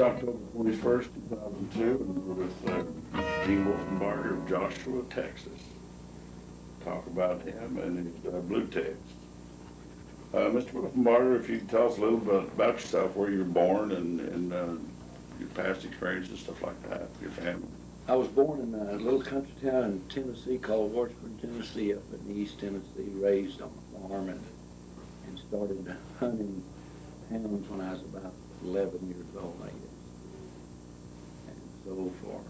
October 21st, 2002, and we're with Gene Wolfenbarger of Joshua, Texas. Talk about him and his blue ticks. Mr. Wolfenbarger, if you could tell us a little bit about yourself, where you were born and your past experience and stuff like that, your family. I was born in a little country town in Tennessee called Washburn, Tennessee, up in East Tennessee, raised on a farm and started hunting hounds when I was about 11 years old, I guess. And so for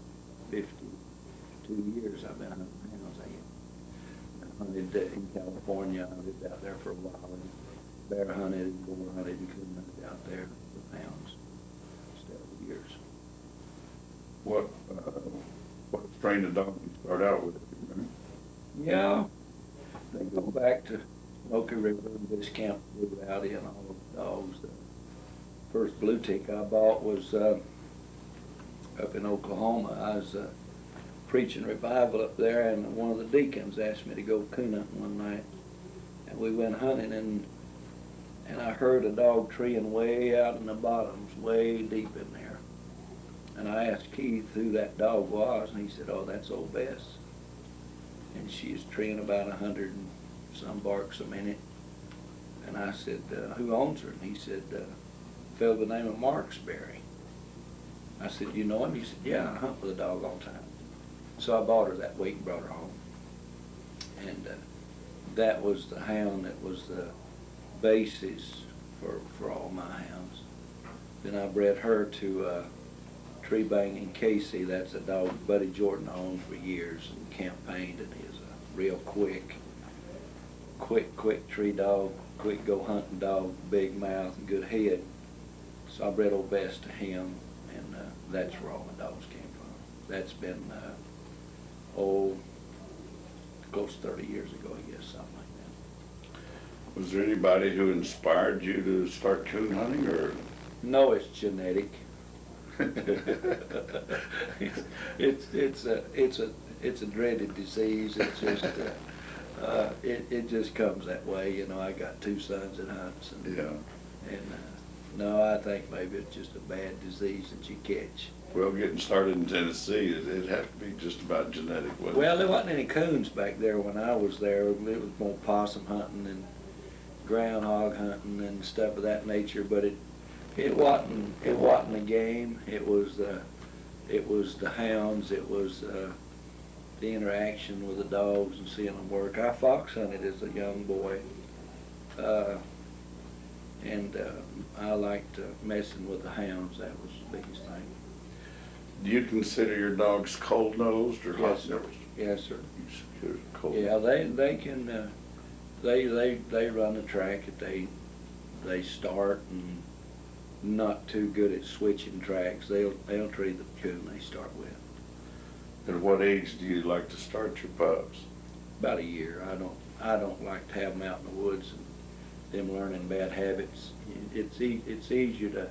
52 years I've been hunting hounds. I hunted in California, I lived out there for a while, and bear hunted and boar hunted and coon hunted out there with hounds several years. What strain of dog you start out with? Yeah, they go back to Smoky River and Viscount Blue Rowdy and all those dogs. The first blue tick I bought was up in Oklahoma. I was preaching revival up there, and one of the deacons asked me to go coon hunting one night. And we went hunting, and I heard a dog treeing way out in the bottoms, way deep in there. And I asked Keith who that dog was, and he said, "Oh, that's old Bess." And she is treeing about 100 and some barks a minute. And I said, "Who owns her?" And he said, "A fellow by the name of Marksberry." I said, "You know him?" He said, "Yeah, I hunt with the dog all the time." So I bought her that week and brought her home. And that was the hound that was the basis for all my hounds. Then I bred her to Tree Banging Casey. That's a dog Buddy Jordan owned for years and campaigned, and he's a real quick tree dog, quick go hunting dog, big mouth and good head. So I bred old Bess to him, and that's where all my dogs came from. That's been close to 30 years ago, I guess, something like that. Was there anybody who inspired you to start coon hunting, or? No, it's genetic. it's a dreaded disease. It's just it just comes that way. You know, I got two sons that hunts, and yeah. And no, I think maybe it's just a bad disease that you catch. Well, getting started in Tennessee, it'd have to be just about genetic, wouldn't it? Well, there wasn't any coons back there when I was there. It was more possum hunting and groundhog hunting and stuff of that nature. But it wasn't a game. It was the hounds. It was the interaction with the dogs and seeing them work. I fox hunted as a young boy, and I liked messing with the hounds. That was the biggest thing. Do you consider your dogs cold-nosed or hot-nosed? Yes, sir. You're cold. Yeah, they can. They run the track. They start and not too good at switching tracks. They'll treat the coon they start with. At what age do you like to start your pups? About a year. I don't like to have them out in the woods and them learning bad habits. It's easier to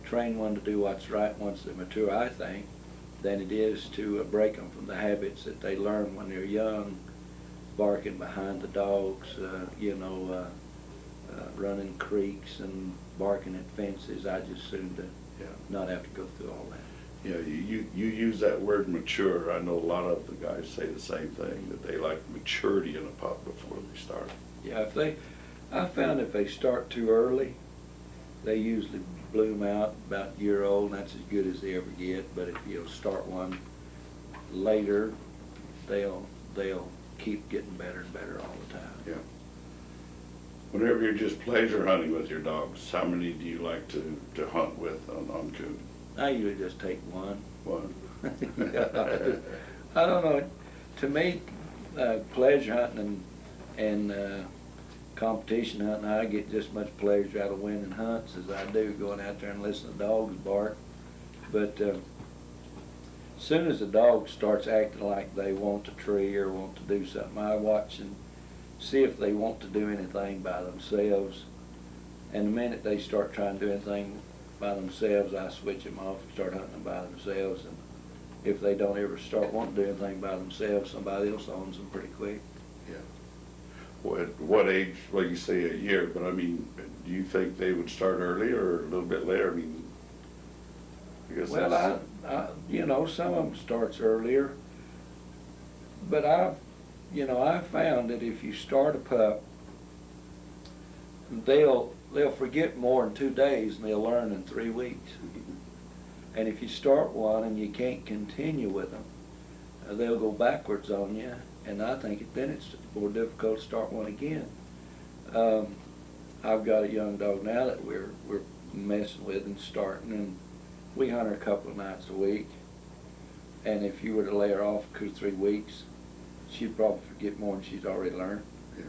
train one to do what's right once they're mature, I think, than it is to break them from the habits that they learn when they're young, barking behind the dogs, running creeks and barking at fences. I just soon to not have to go through all that. Yeah, you use that word mature. I know a lot of the guys say the same thing, that they like maturity in a pup before they start. Yeah, I found if they start too early, they usually bloom out about a year old, and that's as good as they ever get. But if you'll start one later, they'll keep getting better and better all the time. Yeah. Whenever you're just pleasure hunting with your dogs, how many do you like to hunt with on coon? I usually just take one. One. I don't know. To me, pleasure hunting and competition hunting, I get just as much pleasure out of winning hunts as I do going out there and listening to dogs bark. But as soon as the dog starts acting like they want to tree or want to do something, I watch and see if they want to do anything by themselves. And the minute they start trying to do anything by themselves, I switch them off and start hunting them by themselves. And if they don't ever start wanting to do anything by themselves, somebody else owns them pretty quick. Yeah. What age? Well, you say a year, but I mean, do you think they would start earlier or a little bit later? I mean, I guess Well, that's, you know, some of them starts earlier, but I found that if you start a pup, they'll forget more in 2 days than they'll learn in 3 weeks. And if you start one and you can't continue with them, they'll go backwards on you, and I think then it's more difficult to start one again. I've got a young dog now that we're messing with and starting, and we hunt her a couple of nights a week. And if you were to lay her off 2 or 3 weeks, she'd probably forget more than she's already learned. yeah.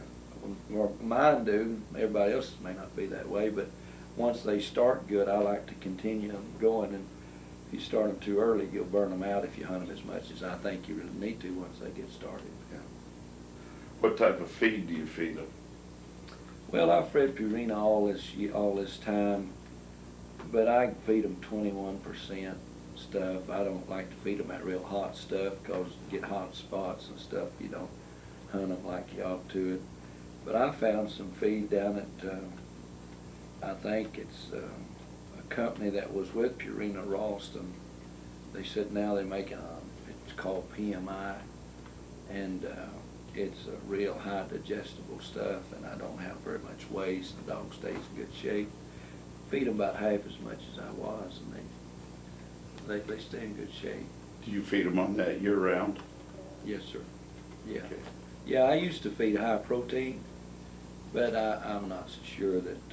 Or mine do. Everybody else's may not be that way, but once they start good, I like to continue them going. And if you start them too early, you'll burn them out if you hunt them as much as I think you really need to once they get started. Yeah. What type of feed do you feed them? Well, I've fed Purina all this time, but I feed them 21% stuff. I don't like to feed them that real hot stuff because you get hot spots and stuff. You don't hunt them like you ought to. But I found some feed down at, I think it's a company that was with Purina Ralston. They said now they're making it's called PMI, and it's a real high digestible stuff, and I don't have very much waste. The dog stays in good shape. Feed them about half as much as I was, and they stay in good shape. Do you feed them on that year-round? Yes, sir. Yeah. Okay. Yeah, I used to feed high protein, but I'm not so sure that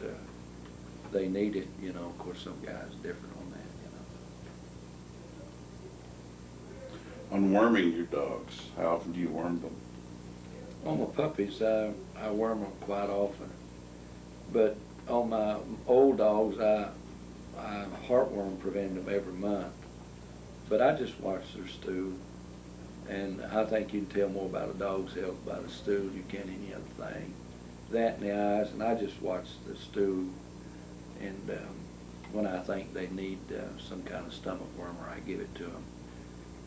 they need it. You know, of course, some guys are different on that, you know. On worming your dogs, how often do you worm them? On my puppies, I worm them quite often, but on my old dogs, I heartworm prevent them every month. But I just watch their stool, and I think you can tell more about a dog's health by the stool than you can any other thing. That and the eyes, and I just watch the stool, and when I think they need some kind of stomach wormer, I give it to them.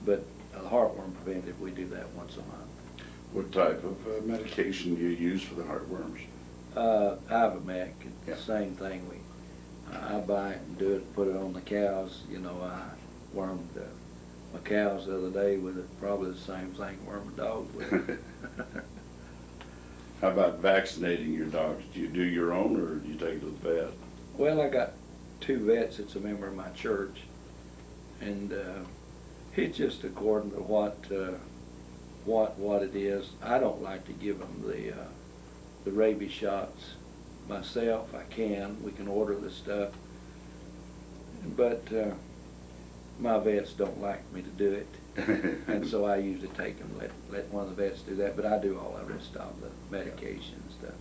But heartworm preventive, we do that once a month. What type of medication do you use for the heartworms? Ivomec, Yeah. the same thing. I buy it and do it, put it on the cows. You know, I wormed my cows the other day with it, probably the same thing worm a dog with it. How about vaccinating your dogs? Do you do your own, or do you take it to the vet? Well, I got 2 vets that's a member of my church, and it's just according to what it is. I don't like to give them the rabies shots myself. I can. We can order the stuff, but my vets don't like me to do it, and so I usually take them, let one of the vets do that. But I do all the rest of the medication and stuff.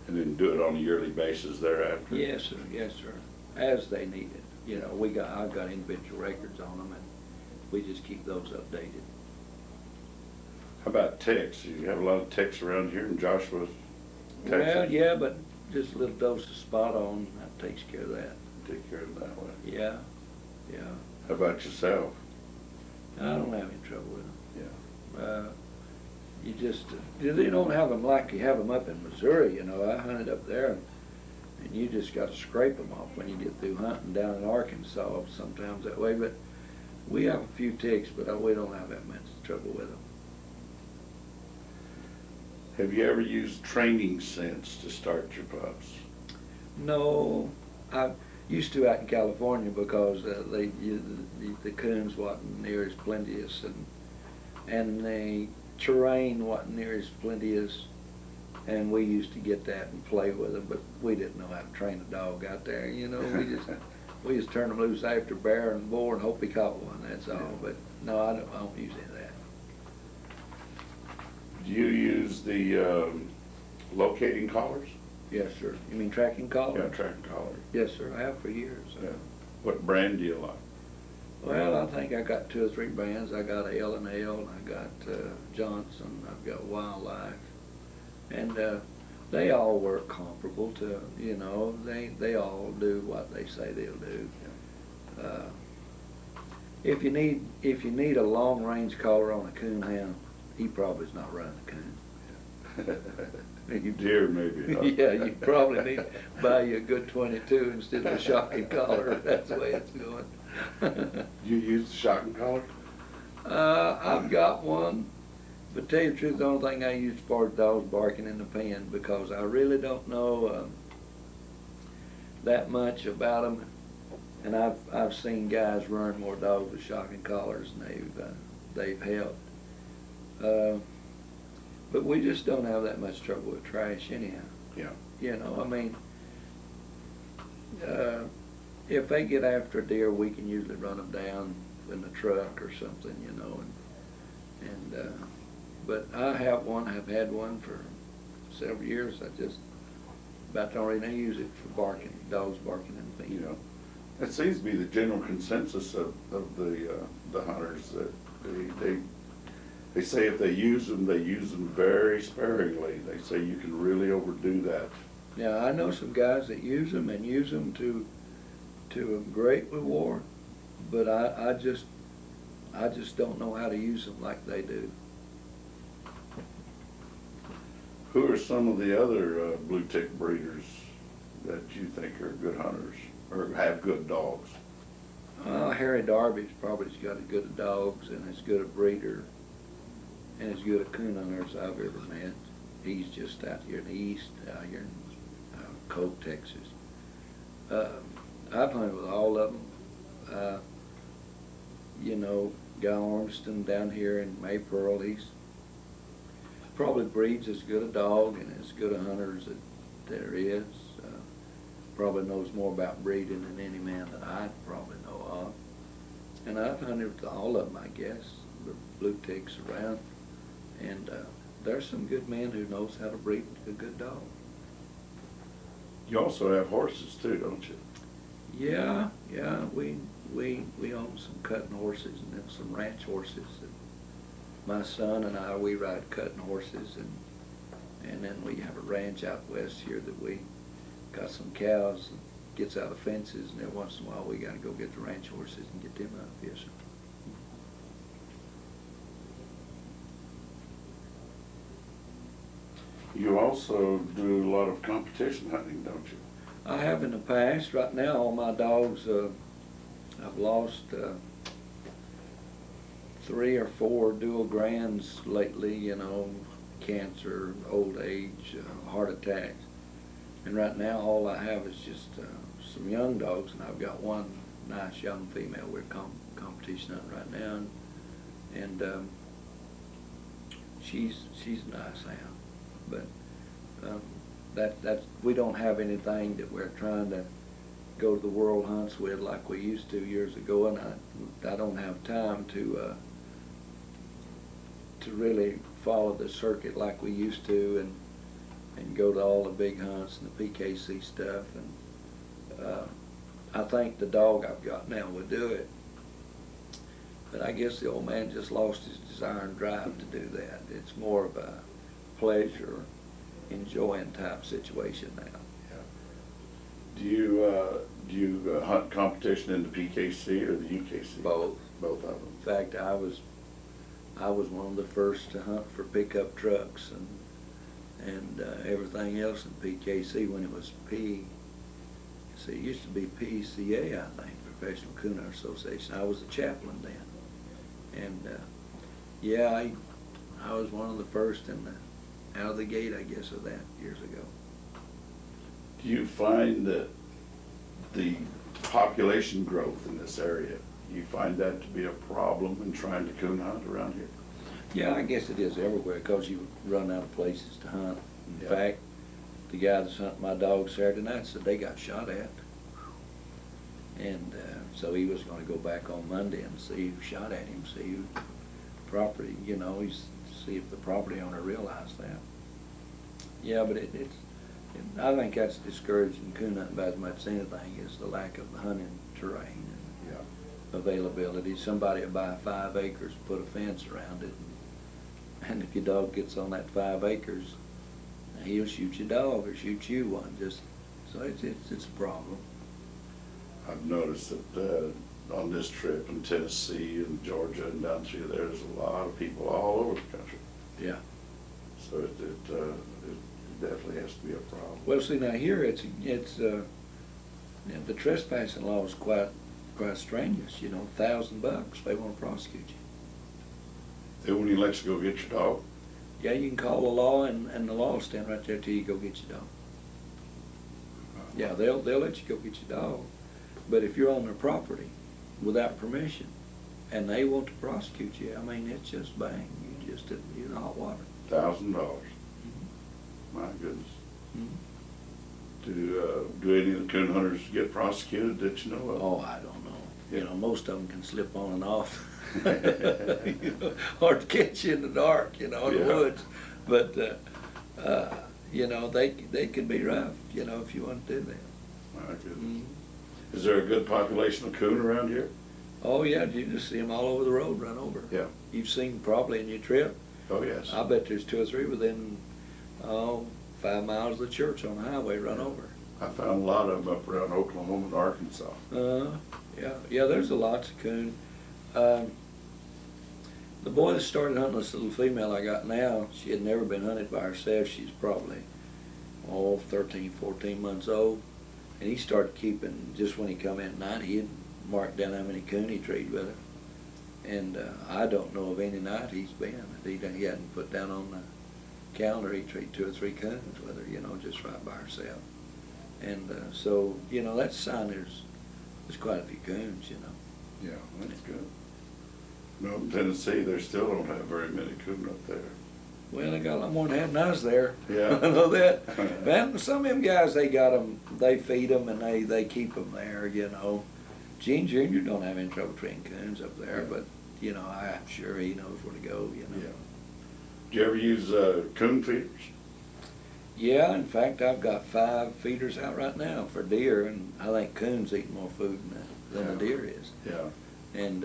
And then do it on a yearly basis thereafter? Yes, sir. Yes, sir. As they need it. You know, I've got individual records on them, and we just keep those updated. How about ticks? You have a lot of ticks around here in Joshua, Texas? Well, yeah, but just a little dose of spot on, that takes care of that. Take care of it that way. Yeah, yeah. How about yourself? I don't have any trouble with them. Yeah. You just, they don't have them like you have them up in Missouri, you know. I hunted up there, and you just got to scrape them off when you get through hunting down in Arkansas, sometimes that way. But we have a few ticks, but we don't have that much trouble with them. Have you ever used training scents to start your pups? No, I used to out in California because the coons wasn't near as plenteous, and the terrain wasn't near as plenteous, and we used to get that and play with them, but we didn't know how to train a dog out there. You know, we just turned them loose after bear and boar and hope he caught one. That's all. But no, I don't use any of that. Do you use the locating collars? Yes, sir. You mean tracking collar? Yeah, tracking collar. Yes, sir. I have for years. Yeah. What brand do you like? Well, I think I got 2 or 3 brands. I got L&L, and I got Johnson, I've got Wildlife, and they all work comparable to, you know, they all do what they say they'll do. If you need a long range collar on a coon hound, he probably is not running a coon. Deer maybe. Huh? Yeah, you probably need to buy you a good 22 instead of a shocking collar. That's the way it's going. You use the shocking collar? I've got one, but tell you the truth, the only thing I use for is dogs barking in the pen, because I really don't know that much about them. And I've seen guys run more dogs with shocking collars than they've helped. But we just don't have that much trouble with trash anyhow. Yeah. You know, I mean, if they get after a deer, we can usually run them down in the truck or something, you know. But I have had one for several years. I just about don't really use it for barking, dogs barking in the pen. You know, it seems to be the general consensus of the hunters that they say if they use them very sparingly. They say you can really overdo that. Yeah, I know some guys that use them and use them to a great reward, but I just don't know how to use them like they do. Who are some of the other blue tick breeders that you think are good hunters or have good dogs? Harry Darby's probably got as good a dogs and as good a breeder and as good a coon hunter as I've ever met. He's just out here in the east, out here in Coke, Texas. I've hunted with all of them. You know, Guy Ormston down here in Maypearl, he's probably breeds as good a dog and as good a hunter as there is. Probably knows more about breeding than any man that I probably know of. And I've hunted with all of them, I guess, the blue ticks around. And there's some good men who knows how to breed a good dog. You also have horses too, don't you? Yeah, we own some cutting horses and then some ranch horses. And my son and I, we ride cutting horses, and then we have a ranch out west here that we got some cows and gets out of fences, and every once in a while we got to go get the ranch horses and get them out fishing. You also do a lot of competition hunting, don't you? I have in the past. Right now, all my dogs, I've lost 3 or 4 dual grands lately, you know, cancer, old age, heart attacks. And right now, all I have is just some young dogs, and I've got one nice young female we're competition hunting right now, and she's a nice hound. But that's we don't have anything that we're trying to go to the world hunts with like we used to years ago, and I don't have time to really follow the circuit like we used to, and go to all the big hunts and the PKC stuff. And I think the dog I've got now would do it, but I guess the old man just lost his desire and drive to do that. It's more of a pleasure, enjoying type situation now. Yeah. Do you hunt competition in the PKC or the UKC? Both. Both of them. In fact, I was one of the first to hunt for pickup trucks and everything else in PKC when it was it used to be PCA, I think, Professional Coon Hunter Association. I was a chaplain then, and yeah, I was one of the first out of the gate, I guess, of that years ago. Do you find that the population growth in this area, you find that to be a problem in trying to coon hunt around here? Yeah, I guess it is everywhere because you run out of places to hunt. In fact, the guy that's hunting my dog Saturday night said they got shot at. And so he was going to go back on Monday and see who shot at him, see who property, you know, see if the property owner realized that. Yeah, but I think that's discouraging coon hunting about as much as anything is the lack of the hunting terrain and availability. Somebody will buy 5 acres, put a fence around it, and if your dog gets on that 5 acres, he'll shoot your dog or shoot you one. So it's a problem. I've noticed that on this trip in Tennessee and Georgia and down through there, there's a lot of people all over the country. Yeah. So it definitely has to be a problem. Well, see, now here the trespassing law is quite quite strenuous, you know, $1,000, they wanna prosecute you. They won't even let you go get your dog? Yeah, you can call the law and the law will stand right there till you go get your dog. Yeah, they'll let you go get your dog, but if you're on their property without permission and they want to prosecute you, I mean, it's just bang, you're in hot water. $1,000. My goodness. Do any of the coon hunters get prosecuted that you know of? Oh, I don't know. You know, most of them can slip on and off. You know, hard to catch you in the dark, you know, in the woods. But, you know, they could be rough, you know, if you want to do that. My goodness. Is there a good population of coon around here? Oh, yeah, you just see them all over the road run over. Yeah. You've seen probably in your trip. Oh, yes. I bet there's 2 or 3 within, 5 miles of the church on the highway run over. I found a lot of them up around Oklahoma and Arkansas. Yeah, there's a lots of coon. The boy that started hunting this little female I got now, she had never been hunted by herself. She's probably, 13, 14 months old. And he started keeping, just when he come in at night, he'd mark down how many coon he treed with her. And I don't know of any night he's been. He hadn't put down on the calendar, he treated 2 or 3 coons with her, you know, just right by herself. And so, you know, that's a sign there's quite a few coons, you know. Yeah, that's good. No, in Tennessee, they still don't have very many coon up there. Well, they got a lot more than had when I was there. Yeah. I know that. Man, some of them guys, they got them, they feed them and they keep them there, you know. Gene Jr. don't have any trouble treating coons up there, but, you know, I'm sure he knows where to go, you know. Yeah. Do you ever use coon feeders? Yeah, in fact, I've got 5 feeders out right now for deer, and I think coons eat more food than a deer is. Yeah. And,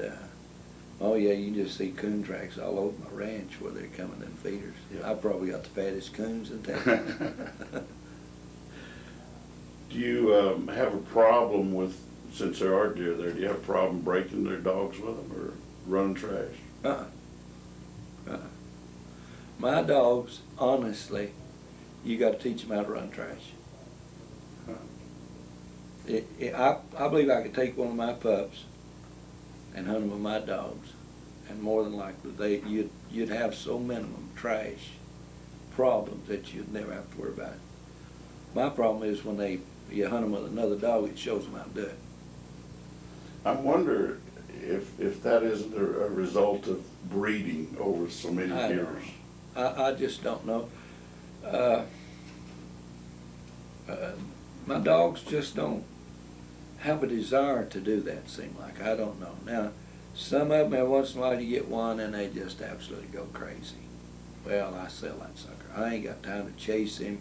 oh yeah, you can just see coon tracks all over my ranch where they're coming in feeders. Yeah. I've probably got the fattest coons in town. Do you have a problem with, since there are deer there, do you have a problem breaking their dogs with them or running trash? My dogs, honestly, you got to teach them how to run trash. I believe I could take one of my pups and hunt them with my dogs, and more than likely you'd have so minimum trash problems that you'd never have to worry about it. My problem is when you hunt them with another dog, it shows them how to do it. I wonder if that isn't a result of breeding over so many years. I just don't know. My dogs just don't have a desire to do that, seem like. I don't know. Now, some of them, every once in a while you get one and they just absolutely go crazy. Well, I sell that sucker. I ain't got time to chase him.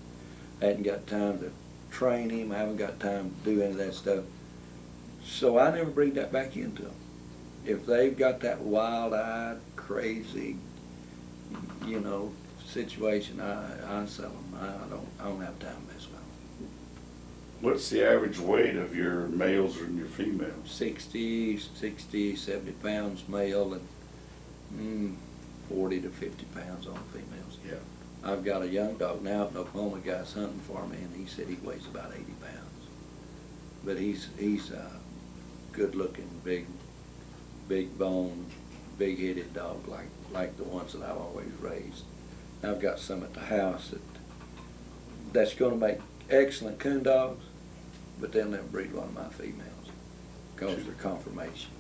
I hadn't got time to train him. I haven't got time to do any of that stuff. So I never bring that back into them. If they've got that wild-eyed, crazy, you know, situation, I sell them. I don't have time to mess with them. What's the average weight of your males and your females? 60, 70 pounds male and 40 to 50 pounds on females. Yeah. I've got a young dog now in Oklahoma, guy's hunting for me, and he said he weighs about 80 pounds. But he's a good-looking, big boned, big-headed dog like the ones that I've always raised. I've got some at the house that's going to make excellent coon dogs, but they'll never breed one of my females because they're conformation.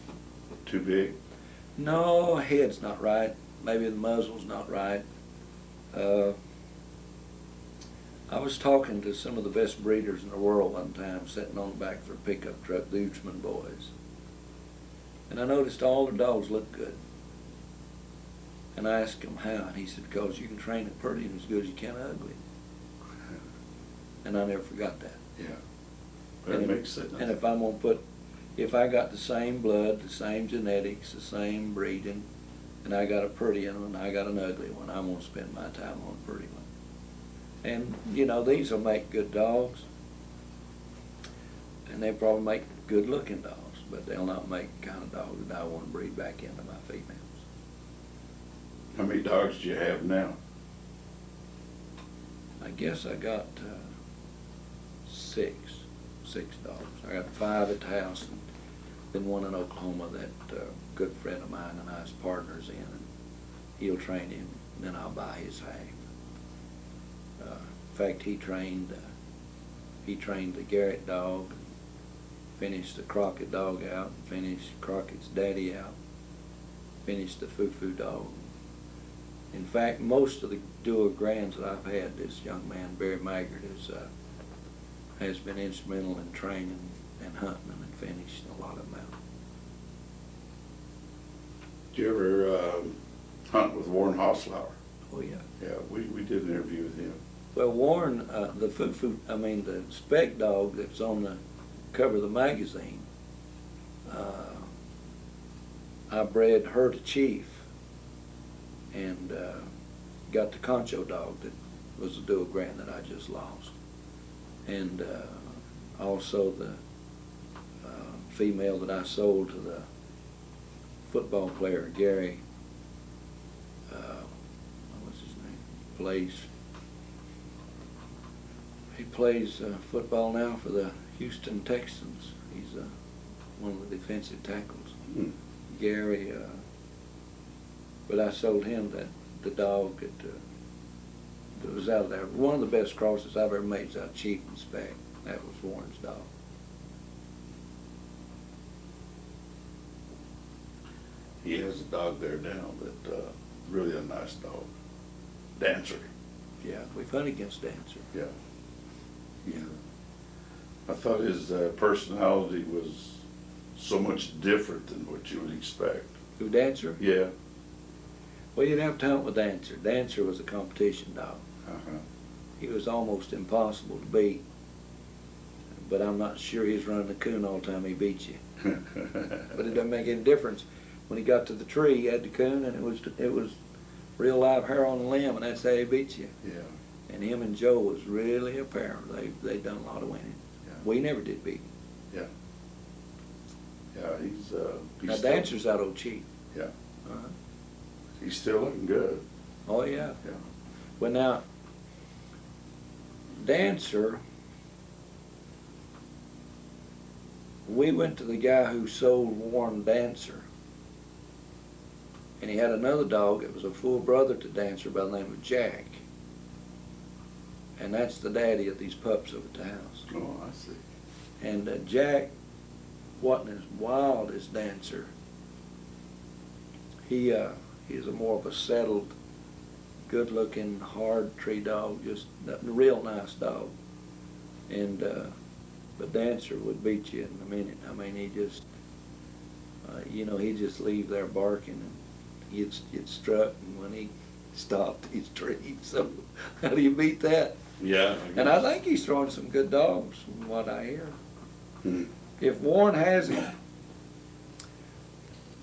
Too big? No, head's not right. Maybe the muzzle's not right. I was talking to some of the best breeders in the world one time, sitting on the back of their pickup truck, the Uchman boys. And I noticed all the dogs looked good. And I asked him how, and he said, because you can train it pretty and as good as you can ugly. And I never forgot that. Yeah. That makes sense. And if I'm going to if I got the same blood, the same genetics, the same breeding, and I got a pretty one and I got an ugly one, I'm going to spend my time on a pretty one. And, you know, these will make good dogs, and they'll probably make good-looking dogs, but they'll not make the kind of dogs that I want to breed back into my females. How many dogs do you have now? I guess I got six dogs. I got 5 at the house, and Then one in Oklahoma that a good friend of mine and I's partners in, and he'll train him, and then I'll buy his hag. In fact, he trained the Garrett dog, finished the Crockett dog out, finished Crockett's daddy out, finished the Foo-Foo dog. In fact, most of the dual grands that I've had, this young man, Barry Maggard, has been instrumental in training and hunting them and finished a lot of them out. Did you ever hunt with Warren Hoslouer? Oh, yeah. Yeah, we did an interview with him. Well, Warren, the spec dog that's on the cover of the magazine, I bred her to Chief and got the Concho dog that was a dual grand that I just lost. And also the female that I sold to the football player, Gary, what's his name? He plays football now for the Houston Texans. He's one of the defensive tackles. Gary, but I sold him the dog that was out of there. One of the best crosses I've ever made is out of Chief and Spec. That was Warren's dog. He has a dog there now that really a nice dog. Dancer. Yeah, we've hunted against Dancer. Yeah. Yeah. I thought his personality was so much different than what you would expect. Who, Dancer? Yeah. Well, you'd have to hunt with Dancer. Dancer was a competition dog. Uh-huh. He was almost impossible to beat. But I'm not sure he's running the coon all the time he beat you. But it doesn't make any difference. When he got to the tree, he had the coon, and it was real live hair on the limb, and that's how he beat you. Yeah. And him and Joe was really a pair. They done a lot of winning. Yeah. We never did beat him. Yeah. Yeah, he's Now still, Dancer's out old Chief. Yeah. Uh-huh. He's still looking good. Oh yeah. Yeah. Well now, Dancer, we went to the guy who sold Warren Dancer, and he had another dog that was a full brother to Dancer by the name of Jack. And that's the daddy of these pups over at the house. Oh, I see. And Jack wasn't as wild as Dancer. He's a more of a settled, good-looking, hard tree dog, just a real nice dog. And but Dancer would beat you in a minute. I mean, he just, he'd just leave there barking, and he'd strut, and when he stopped, he'd treat. So how do you beat that? Yeah. And I think he's throwing some good dogs, from what I hear. Hmm. If Warren has him,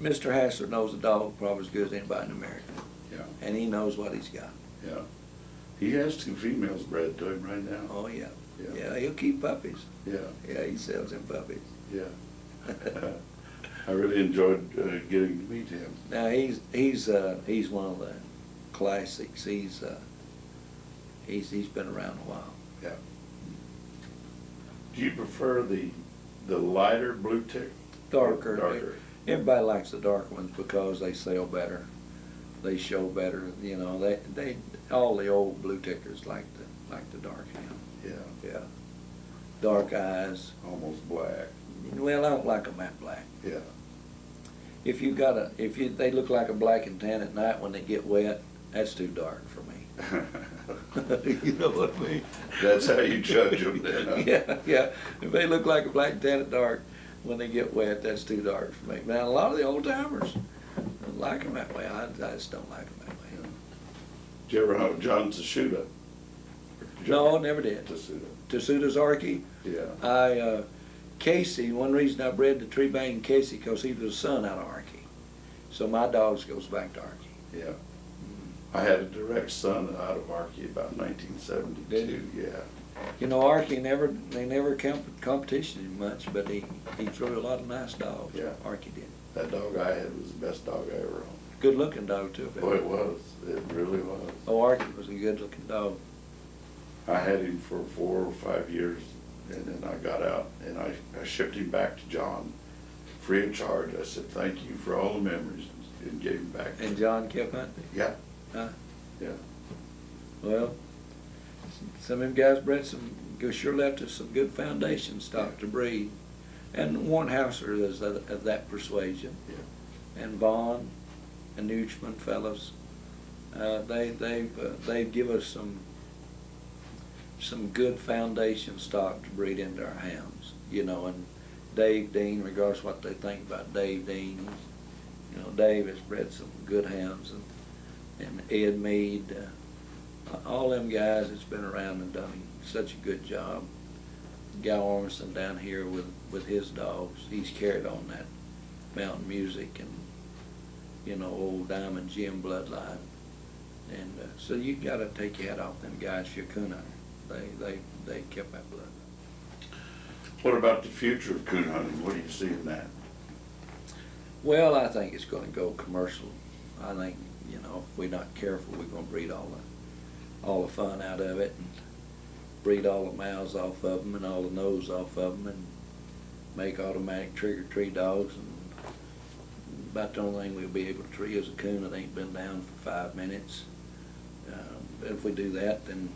Mr. Hassler knows the dog probably as good as anybody in America. Yeah. And he knows what he's got. Yeah. He has 2 females bred to him right now. Oh, yeah. Yeah. Yeah, he'll keep puppies. Yeah. Yeah, he sells them puppies. Yeah. I really enjoyed getting to meet him. Now, he's one of the classics. He's been around a while. Yeah. Do you prefer the lighter blue tick? Darker. Darker. Everybody likes the dark ones because they sell better. They show better. They all the old blue tickers like the dark hound. Yeah. Yeah. Dark eyes. Almost black. Well, I don't like them that black. Yeah. If they look like a black and tan at night when they get wet, that's too dark for me. You know what I mean? That's how you judge them then, huh? Yeah, yeah. If they look like a black and tan at dark, when they get wet, that's too dark for me. Now, a lot of the old timers like them that way. I just don't like them that way. Did you ever hunt with John Tsuda? No, never did. Tsuda. Tasuda's Archie. Yeah. Casey, one reason I bred the tree bang Casey, because he was a son out of Archie. So my dogs goes back to Archie. Yeah. I had a direct son out of Archie about 1972. Did you? Yeah. Archie they never competition much, but he threw a lot of nice dogs. Yeah. Archie did. That dog I had was the best dog I ever owned. Good looking dog too. Oh, it was. It really was. Oh, Archie was a good looking dog. I had him for 4 or 5 years, and then I got out, and I shipped him back to John free of charge. I said, thank you for all the memories, and gave him back. And John kept hunting? Yeah, Huh? yeah. Well, some of them guys bred sure left us some good foundation stock to breed. And Warren Hauser is of that persuasion. Yeah. And Vaughn and Neuchman fellows, they give us some good foundation stock to breed into our hounds, you know. And Dave Dean, regardless of what they think about Dave Dean, you know, Dave has bred some good hounds, and Ed Mead, all them guys that's been around and done such a good job. Guy Ormson down here with his dogs, he's carried on that mountain music and, you know, old Diamond Jim bloodline. And so you got to take your hat off them guys if you're a coon hunter. They kept that blood. What about the future of coon hunting? What do you see in that? Well, I think it's going to go commercial. I think, you know, if we're not careful, we're going to breed all the fun out of it, and breed all the mouths off of them and all the nose off of them, and make automatic trigger tree dogs. And about the only thing we'll be able to tree is a coon that ain't been down for 5 minutes. If we do that, then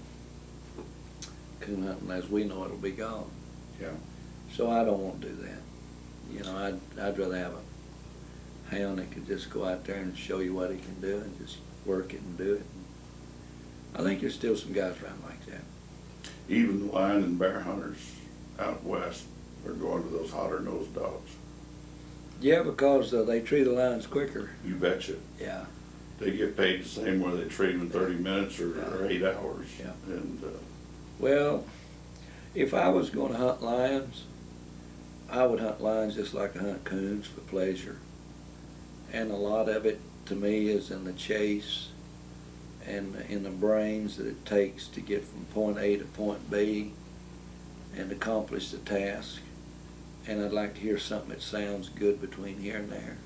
coon hunting as we know it will be gone. Yeah. So I don't want to do that. You know, I'd rather have a hound that could just go out there and show you what he can do and just work it and do it. I think there's still some guys around like that. Even the lion and bear hunters out west are going to those hotter nosed dogs. Yeah, because they tree the lions quicker. You betcha. Yeah. They get paid the same whether they treat them in 30 minutes or 8 hours. Yeah. And Well, if I was going to hunt lions, I would hunt lions just like I hunt coons for pleasure. And a lot of it, to me, is in the chase and in the brains that it takes to get from point A to point B and accomplish the task. And I'd like to hear something that sounds good between here and there.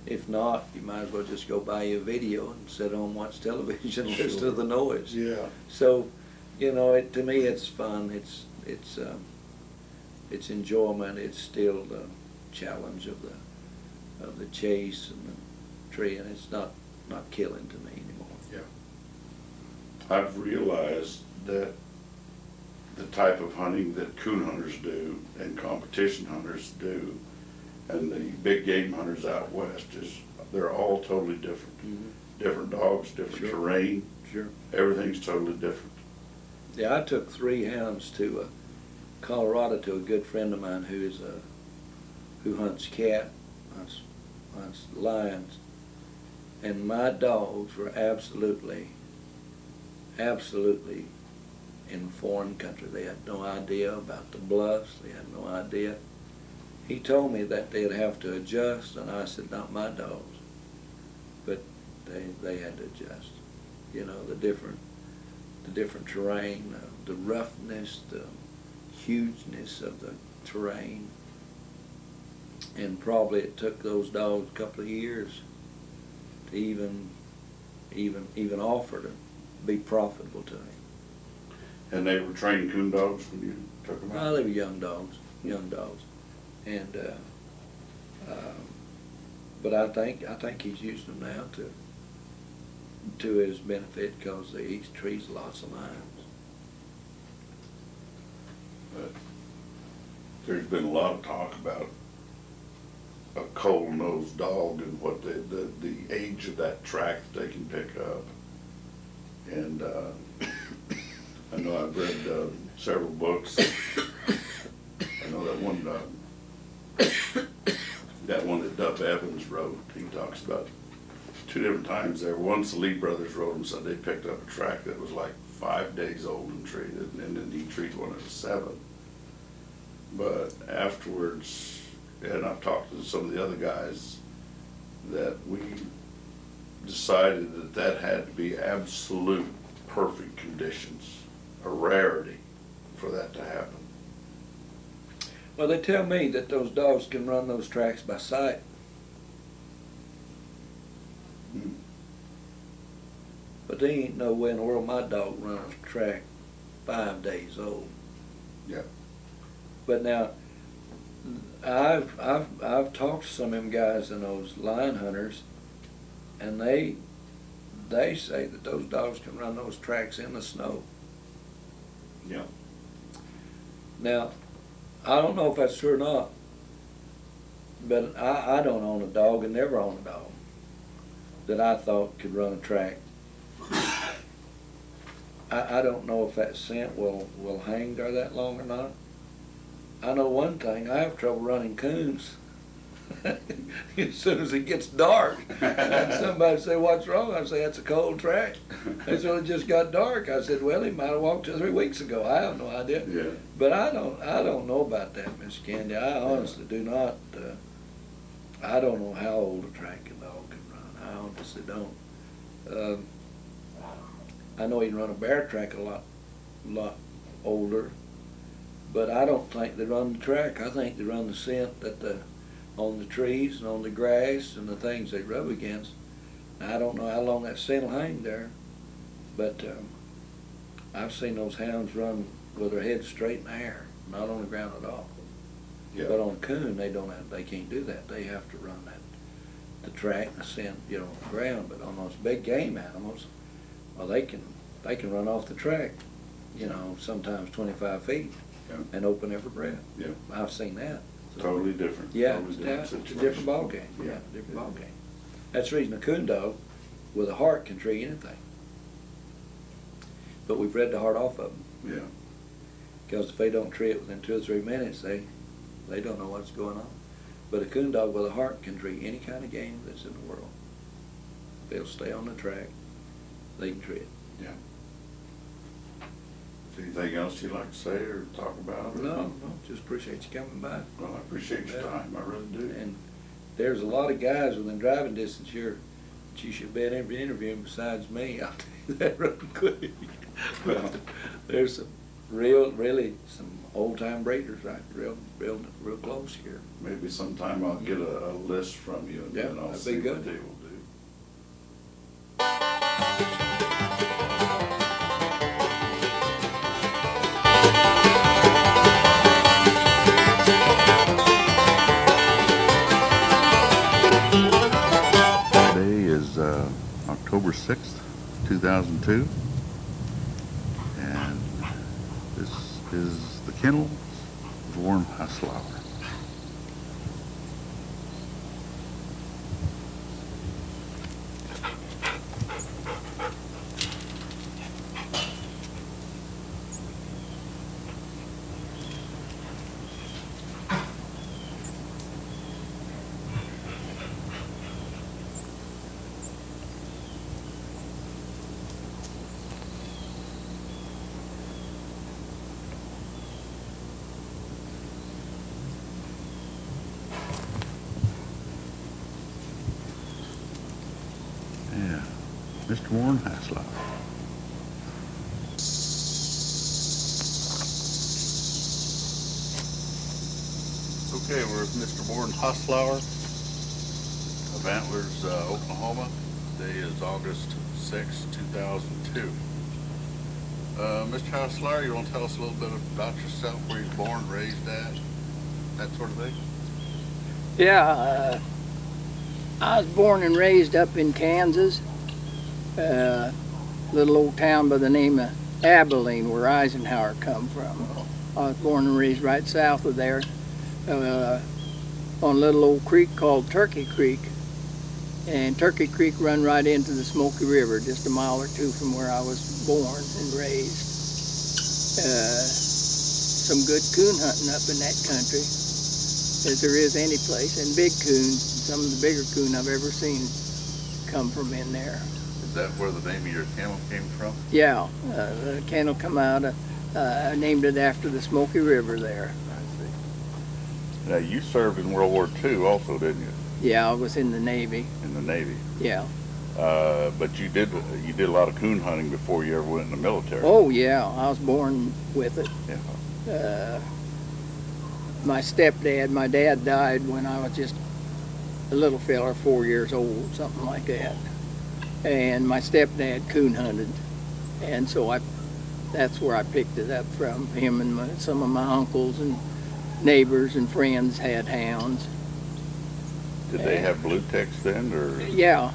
If not, you might as well just go buy you a video and sit home and watch television and listen to the noise. yeah. So, you know, to me it's fun. It's enjoyment. It's still the challenge of the chase and the tree, and it's not killing to me anymore. Yeah. I've realized that the type of hunting that coon hunters do and competition hunters do and the big game hunters out west they're all totally different. Mm-hmm. Different dogs, different terrain. Sure. Everything's totally different. Yeah, I took 3 hounds to Colorado to a good friend of mine who hunts cat, hunts lions, and my dogs were absolutely in foreign country. They had no idea about the bluffs. They had no idea. He told me that they'd have to adjust, and I said, not my dogs. But they had to adjust. You know, the different terrain, the roughness, the hugeness of the terrain. And probably it took those dogs a couple of years to even offer to be profitable to him. And they were trained coon dogs when you took them out? Well, they were young dogs. And but I think he's used them now to his benefit, because he trees lots of lions. But there's been a lot of talk about a cold-nosed dog and what the age of that track that they can pick up. And I know I've read several books. I know that one that Dub Evans wrote, he talks about 2 different times there. Once the Lee brothers wrote and said they picked up a track that was like 5 days old and treated, and then he treated one at 7. But afterwards, and I've talked to some of the other guys, that we decided that had to be absolute perfect conditions, a rarity for that to happen. Well, they tell me that those dogs can run those tracks by sight. Hmm. But there ain't no way in the world my dog run a track 5 days old. Yeah. But now, I've talked to some of them guys and those lion hunters, and they say that those dogs can run those tracks in the snow. Yeah. Now, I don't know if that's true or not, but I don't own a dog and never owned a dog that I thought could run a track. I don't know if that scent will hang there that long or not. I know one thing, I have trouble running coons. As soon as it gets dark, and somebody say, "What's wrong?" I say, "That's a cold track." They said, "It just got dark." I said, "Well, he might have walked 2 or 3 weeks ago." I have no idea. Yeah. But I don't know about that, Miss Candy. I honestly do not. I don't know how old a track a dog can run. I honestly don't. I know he can run a bear track a lot older, but I don't think they run the track. I think they run the scent on the trees and on the grass and the things they rub against. I don't know how long that scent will hang there, but I've seen those hounds run with their heads straight in the air, not on the ground at all. Yeah. But on a coon, they can't do that. They have to run the track and the scent, on the ground. But on those big game animals, well, they can run off the track, sometimes 25 feet, Yeah. and open every breath. Yeah. I've seen that. So, Totally different. yeah, Totally it's a situation. different ball game. Yeah. Different ball game. That's the reason a coon dog with a heart can tree anything. But we've read the heart off of them, Yeah. because if they don't tree it within 2 or 3 minutes, they don't know what's going on. But a coon dog with a heart can tree any kind of game that's in the world. They'll stay on the track. They can tree it. Yeah. Anything else you'd like to say or talk about? Or No, just appreciate you coming by. Well, I appreciate your time. I really do. And there's a lot of guys within driving distance here that you should be interviewing besides me. I'll tell you that real quick. But there's some really some old time breeders right real close here. Maybe sometime I'll get a list from you and Yeah, then I'll that'd see be what good. they will do. Today is October 6th, 2002, and this is the kennels of Warren Hoslouer. Yeah, Mr. Warren Hoslouer. Okay, we're with Mr. Warren Hoslouer of Antlers, Oklahoma. Today is August 6, 2002. Mr. Hoslouer, you want to tell us a little bit about yourself, where you were born, raised at, that sort of thing? Yeah, I was born and raised up in Kansas, little old town by the name of Abilene, where Eisenhower come from. I was born and raised right south of there, on a little old creek called Turkey Creek. And Turkey Creek run right into the Smoky River, just a mile or two from where I was born and raised. Some good coon hunting up in that country, as there is any place, and big coons. Some of the bigger coon I've ever seen come from in there. Is that where the name of your kennel came from? Yeah, the kennel come out, I named it after the Smoky River there. I see. Now, you served in World War II also, didn't you? Yeah, I was in the Navy. In the Navy. Yeah. But you did a lot of coon hunting before you ever went in the military. Oh yeah, I was born with it. Yeah. My stepdad, my dad died when I was just a little fella, 4 years old, something like that. And my stepdad coon hunted, and so that's where I picked it up from. Him and some of my uncles and neighbors and friends had hounds. Did they have blue ticks then, or? Yeah,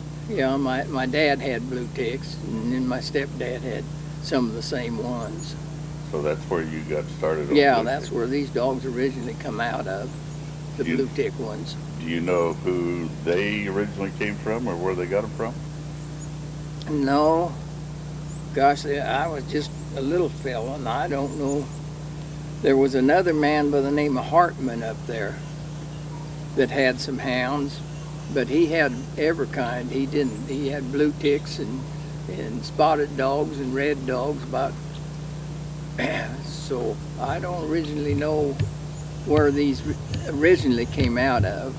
my dad had blue ticks, and then my stepdad had some of the same ones. So that's where you got started on Yeah, blue that's ticks? where these dogs originally come out of, the blue tick ones. Do you know who they originally came from, or where they got them from? No, gosh, I was just a little fella, and I don't know. There was another man by the name of Hartman up there that had some hounds, but he had every kind. He didn't. He had blue ticks and spotted dogs and red dogs. About so I don't originally know where these originally came out of.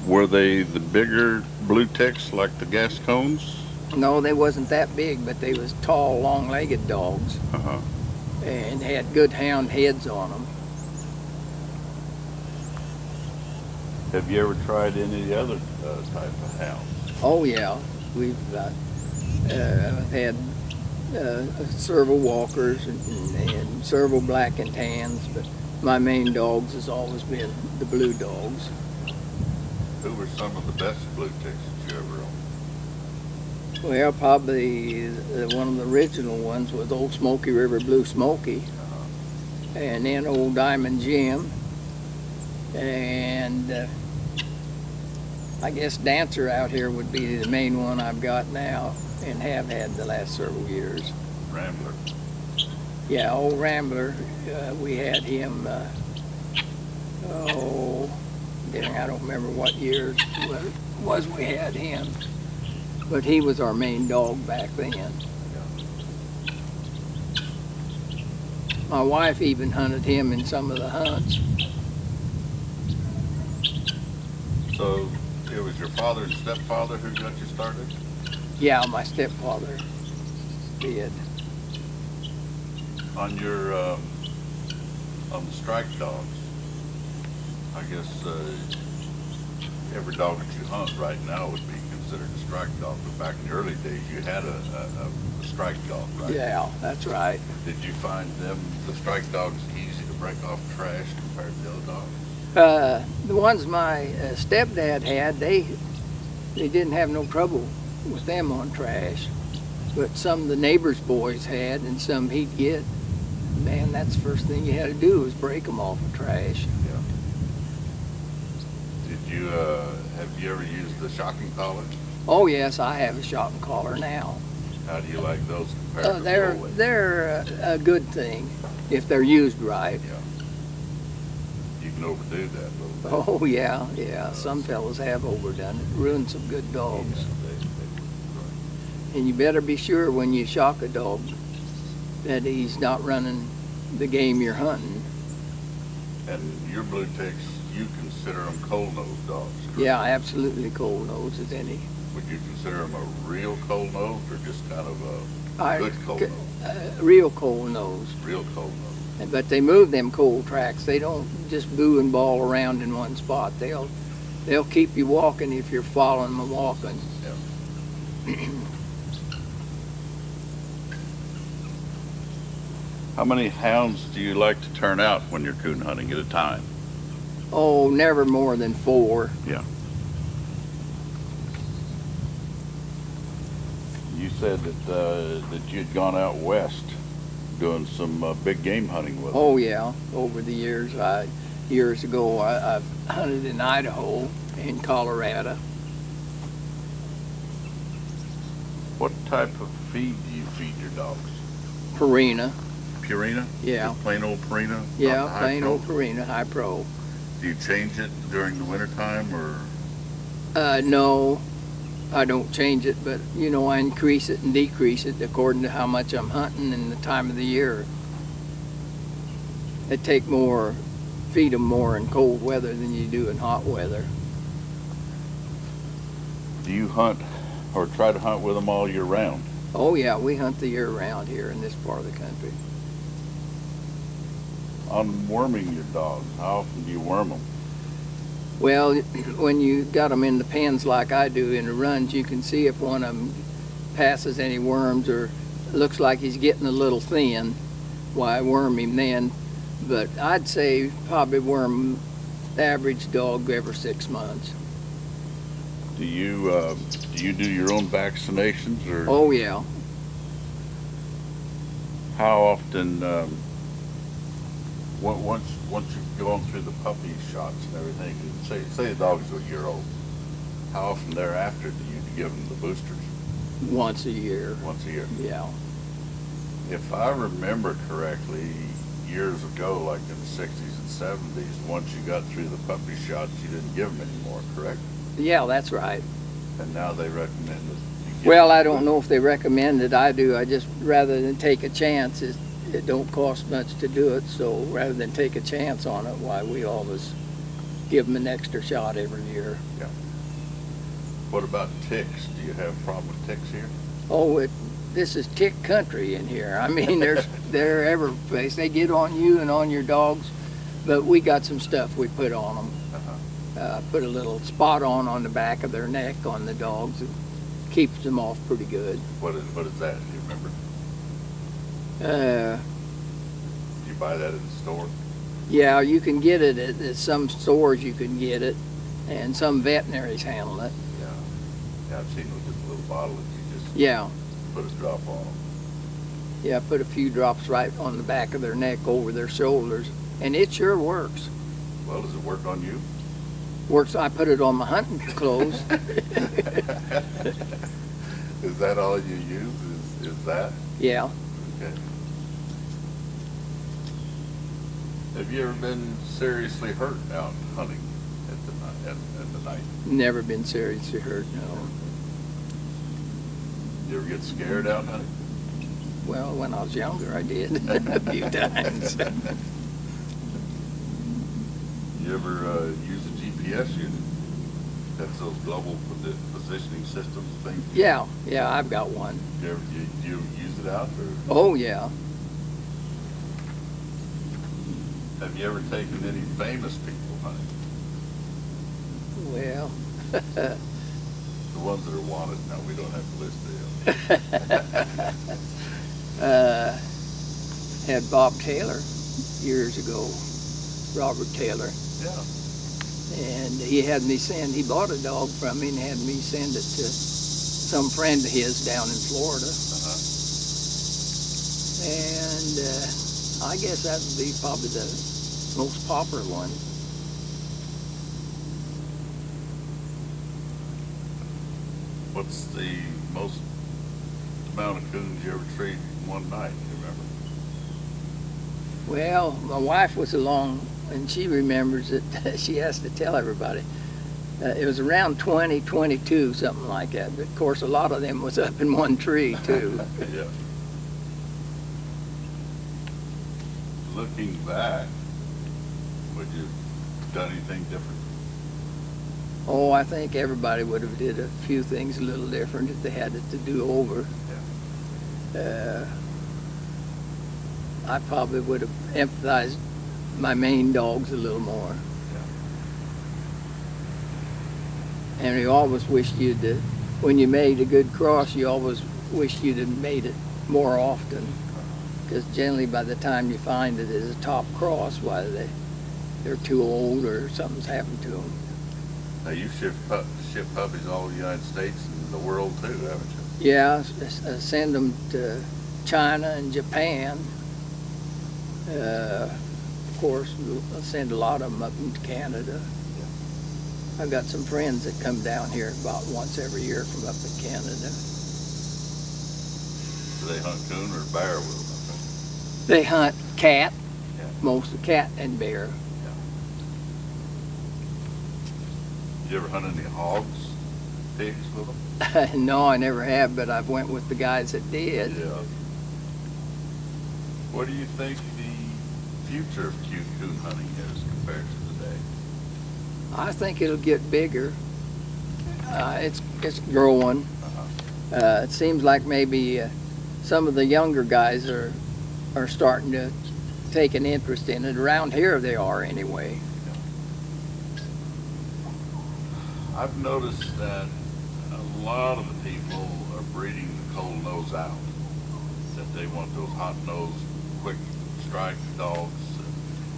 Were they the bigger blue ticks like the Gascons? No, they wasn't that big, but they was tall, long-legged dogs Uh-huh. and had good hound heads on them. Have you ever tried any of the other type of hounds? Oh yeah, we've had several walkers and several black and tans, but my main dogs has always been the blue dogs. Who were some of the best blue ticks that you ever owned? Well, probably one of the original ones was Old Smoky River Blue Smoky, and then Old Diamond Jim, and I guess Dancer out here would be the main one I've got now and have had the last several years. Rambler. Yeah, Old Rambler, we had him, I don't remember what years it was we had him, but he was our main dog back then. My wife even hunted him in some of the hunts. So it was your father and stepfather who got you started? Yeah, my stepfather did. On your, on the strike dogs, I guess every dog that you hunt right now would be considered a strike dog, but back in the early days you had a strike dog, right? Yeah, that's right. Did you find the strike dogs, easy to break off trash compared to the other dogs? The ones my stepdad had, they didn't have no trouble with them on trash, but some of the neighbors' boys had, and some he'd get. Man, that's the first thing you had to do was break them off of trash. Yeah. Did you, have you ever used the shocking collar? Oh yes, I have a shot and collar now. How do you like those compared to the old ones? They're a good thing if they're used right. Yeah. You can overdo that a little bit. Oh yeah. Some fellas have overdone it, ruined some good dogs. Right. And you better be sure when you shock a dog that he's not running the game you're hunting. And your blue ticks, you consider them cold-nosed dogs, correct? Yeah, absolutely cold nose as any. Would you consider them a real cold-nosed or just kind of a good cold-nosed? Real cold nose. Real cold-nosed. But they move them cold tracks. They don't just boo and ball around in one spot. They'll keep you walking if you're following them walking. Yeah. How many hounds do you like to turn out when you're coon hunting at a time? Oh, never more than 4. Yeah. You said that you'd gone out west doing some big game hunting with them. Oh yeah, over the years. Years ago, I've hunted in Idaho, in Colorado. What type of feed do you feed your dogs? Purina. Purina? Yeah. Just plain old Purina? Not the Yeah, high plain pro? old Purina, high pro. Do you change it during the wintertime or? No, I don't change it, but I increase it and decrease it according to how much I'm hunting and the time of the year. It take more, feed them more in cold weather than you do in hot weather. Do you hunt or try to hunt with them all year round? Oh yeah, we hunt the year round here in this part of the country. On worming your dogs, how often do you worm them? Well, when you got them in the pens like I do in the runs, you can see if one of them passes any worms or looks like he's getting a little thin. Why, worm him then. but I'd say probably worm average dog every 6 months. Do you do your own vaccinations, or Oh yeah. how often? Once you've gone through the puppy shots and everything, say the dog's a year old, how often thereafter do you give them the boosters? Once a year. Once a year. Yeah. If I remember correctly, years ago, like in the 60s and 70s, once you got through the puppy shots, you didn't give them anymore, correct? Yeah, that's right. And now they recommend that you give Well, them I don't know if they recommend it. I do. I just, rather than take a chance, it don't cost much to do it. So rather than take a chance on it, why we always give them an extra shot every year. Yeah. What about ticks? Do you have a problem with ticks here? Oh, this is tick country in here. I mean, they're every place. They get on you and on your dogs, but we got some stuff we put on them. Put a little spot on the back of their neck on the dogs. It keeps them off pretty good. What is that? Do you remember? Do you buy that in the store? Yeah, you can get it at some stores. You can get it, and some veterinaries handle it. Yeah, I've seen with this little bottle that you just Yeah. put a drop on them. Yeah, put a few drops right on the back of their neck over their shoulders, and it sure works. Well, does it work on you? Works. I put it on my hunting clothes. Is that all you use? Is that? Yeah. Okay. Have you ever been seriously hurt out hunting at the night? Never been seriously hurt, no. You ever get scared out hunting? Well, when I was younger, I did a few times. You ever use a GPS unit? That's those global positioning systems thing? Yeah, I've got one. You use it out, or Oh, yeah. have you ever taken any famous people hunting? Well, The ones that are wanted? No, we don't have to list them. had Bob Taylor years ago, Robert Taylor, Yeah. and he bought a dog from me and had me send it to some friend of his down in Florida. And I guess that would be probably the most popular one. What's the most amount of coons you ever treat in one night? You remember? Well, my wife was along, and she remembers it. She has to tell everybody. It was around 20, 22, something like that. But of course, a lot of them was up in one tree too. Yeah. Looking back, would you have done anything different? Oh, I think everybody would have did a few things a little different if they had it to do over. I probably would have emphasized my main dogs a little more. And you always wished when you made a good cross, you always wished you'd have made it more often. Because generally by the time you find it as a top cross, why they're too old or something's happened to them. Now, you've shipped puppies all over the United States and the world too, haven't you? Yeah, send them to China and Japan. Of course, I send a lot of them up into Canada. I've got some friends that come down here about once every year from up in Canada. Do they hunt coon or bear with them? They hunt cat, Yeah. mostly cat and bear. Did you ever hunt any hogs, pigs with them? No, I never have, but I've went with the guys that did. Yeah. What do you think the future of coon hunting is compared to today? I think it'll get bigger. It's growing. It seems like maybe some of the younger guys are starting to take an interest in it. Around here they are anyway. I've noticed that a lot of the people are breeding the cold nose out. That they want those hot nosed, quick strike dogs.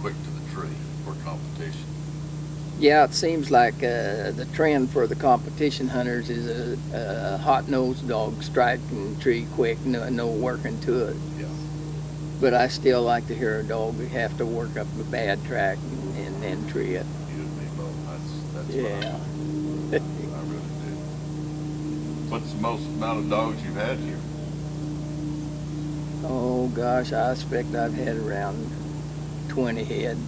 quick to the tree for competition. Yeah, it seems like the trend for the competition hunters is a hot-nosed dog striking the tree quick, no working to it. Yeah. But I still like to hear a dog have to work up a bad track and then tree it. You and me both. That's Yeah. what I really do. What's the most amount of dogs you've had here? Oh gosh, I expect I've had around 20 head.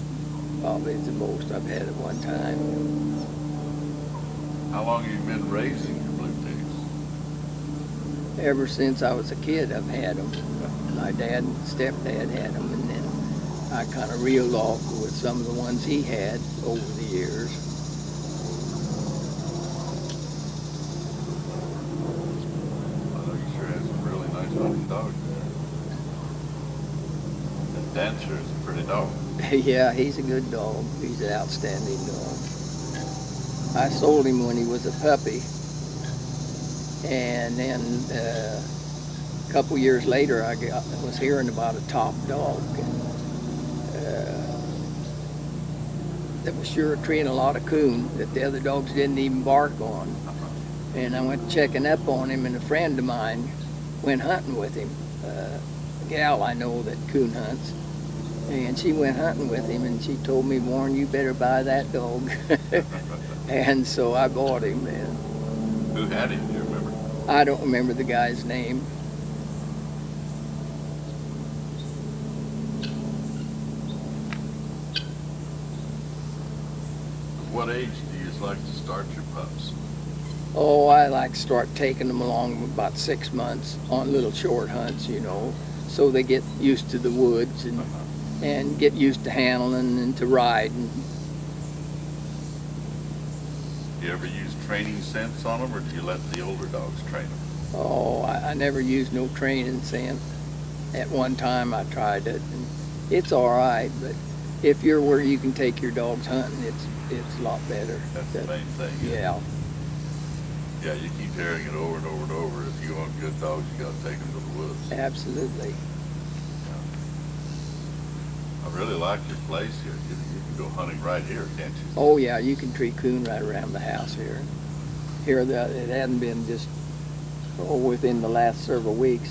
Probably is the most I've had at one time. How long have you been raising your blue ticks? Ever since I was a kid, I've had them. My dad and stepdad had them, and then I kind of reeled off with some of the ones he had over the years. I know you sure had some really nice looking dogs there. And Dancer is a pretty dog. Yeah, he's a good dog. He's an outstanding dog. I sold him when he was a puppy, and then a couple years later, I was hearing about a top dog that was sure treeing a lot of coon that the other dogs didn't even bark on. And I went checking up on him, and a friend of mine went hunting with him, a gal I know that coon hunts. And she went hunting with him, and she told me, Warren, you better buy that dog. And so I bought him. And Who had him? Do you remember? I don't remember the guy's name. What age do you like to start your pups? Oh, I like to start taking them along about 6 months on little short hunts, so they get used to the woods and get used to handling and to riding. Do you ever use training scents on them, or do you let the older dogs train them? Oh, I never used no training scent. At one time I tried it, and it's all right, but if you're where you can take your dogs hunting, it's a lot better. That's the main thing. Isn't it? Yeah. Yeah, you keep hearing it over and over and over. If you want good dogs, you got to take them to the woods. Absolutely. I really like your place here. You can go hunting right here, can't you? Oh yeah, you can tree coon right around the house here. It hadn't been just within the last several weeks.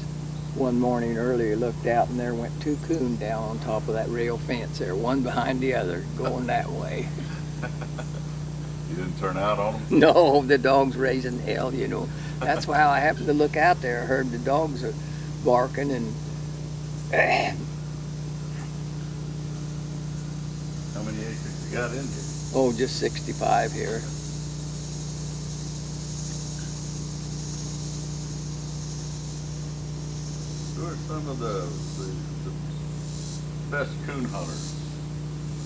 One morning earlier, looked out and there went 2 coon down on top of that rail fence there, one behind the other, going that way. You didn't turn out on them? No, the dog's raising hell, That's why I happened to look out there. I heard the dogs are barking and How many acres you got in here? just 65 here. Who are some of the best coon hunters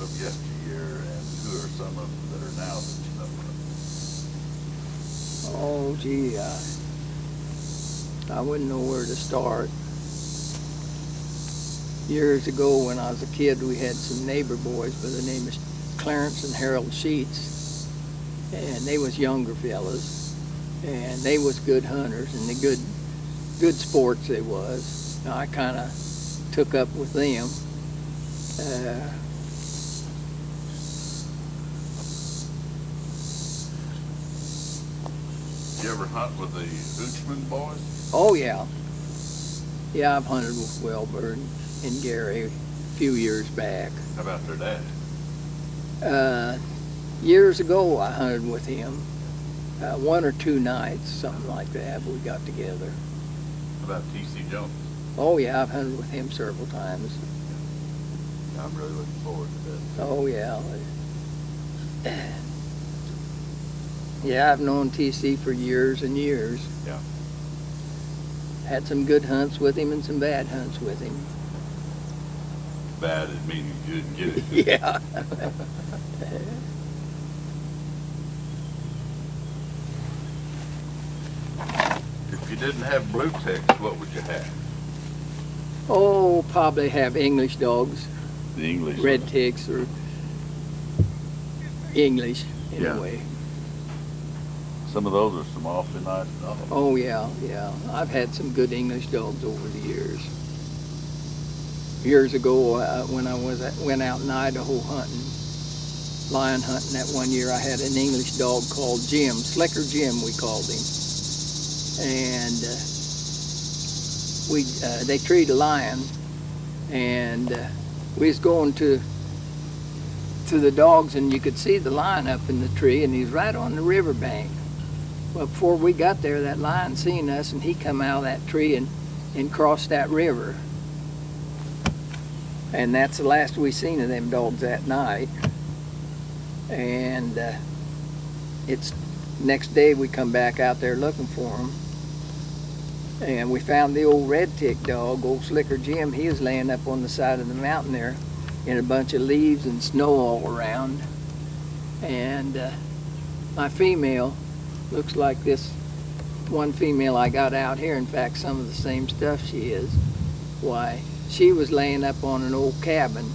of yesteryear, and who are some of them that are now that you know of? Oh, gee, I wouldn't know where to start. Years ago when I was a kid, we had some neighbor boys by the name of Clarence and Harold Sheets, and they was younger fellas, and they was good hunters, and they good sports they was. Now, I kind of took up with them. You ever hunt with the Hoochman boys? Oh yeah, I've hunted with Welbert and Gary a few years back. How about their dad? Years ago, I hunted with him, 1 or 2 nights, something like that. We got together. How about T.C. Jones? Oh yeah, I've hunted with him several times. I'm really looking forward to that. Oh yeah. Yeah, I've known TC for years and years. Yeah. Had some good hunts with him and some bad hunts with him. Bad, it means you didn't get it. Yeah. If you didn't have blue ticks, what would you have? Oh, probably have English dogs, The English. red ticks or English anyway. Some of those are some awfully nice dogs. Oh yeah. I've had some good English dogs over the years. years ago when I went out in Idaho hunting, lion hunting. That one year I had an English dog called Jim, Slicker Jim we called him, and they treed a lion, and we was going to the dogs, and you could see the lion up in the tree, and he's right on the riverbank. Well, before we got there, that lion seen us, and he come out of that tree and crossed that river. And that's the last we seen of them dogs that night. And it's next day we come back out there looking for them, and we found the old red tick dog, old Slicker Jim. He was laying up on the side of the mountain there in a bunch of leaves and snow all around. And my female looks like this one female I got out here. In fact, some of the same stuff she is. Why, she was laying up on an old cabin.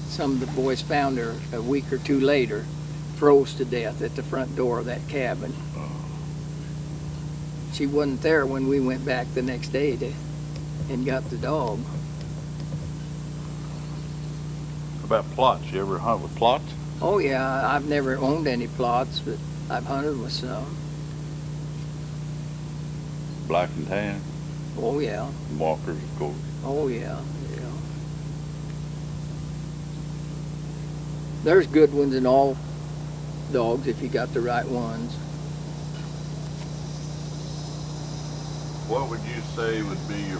Some of the boys found her a week or two later, froze to death at the front door of that cabin. She wasn't there when we went back the next day and got the dog. About plots, you ever hunt with plots? Oh yeah, I've never owned any plots, but I've hunted with some. Black and tan, Oh yeah, walkers, of course. oh yeah, yeah. There's good ones in all dogs if you got the right ones. What would you say would be your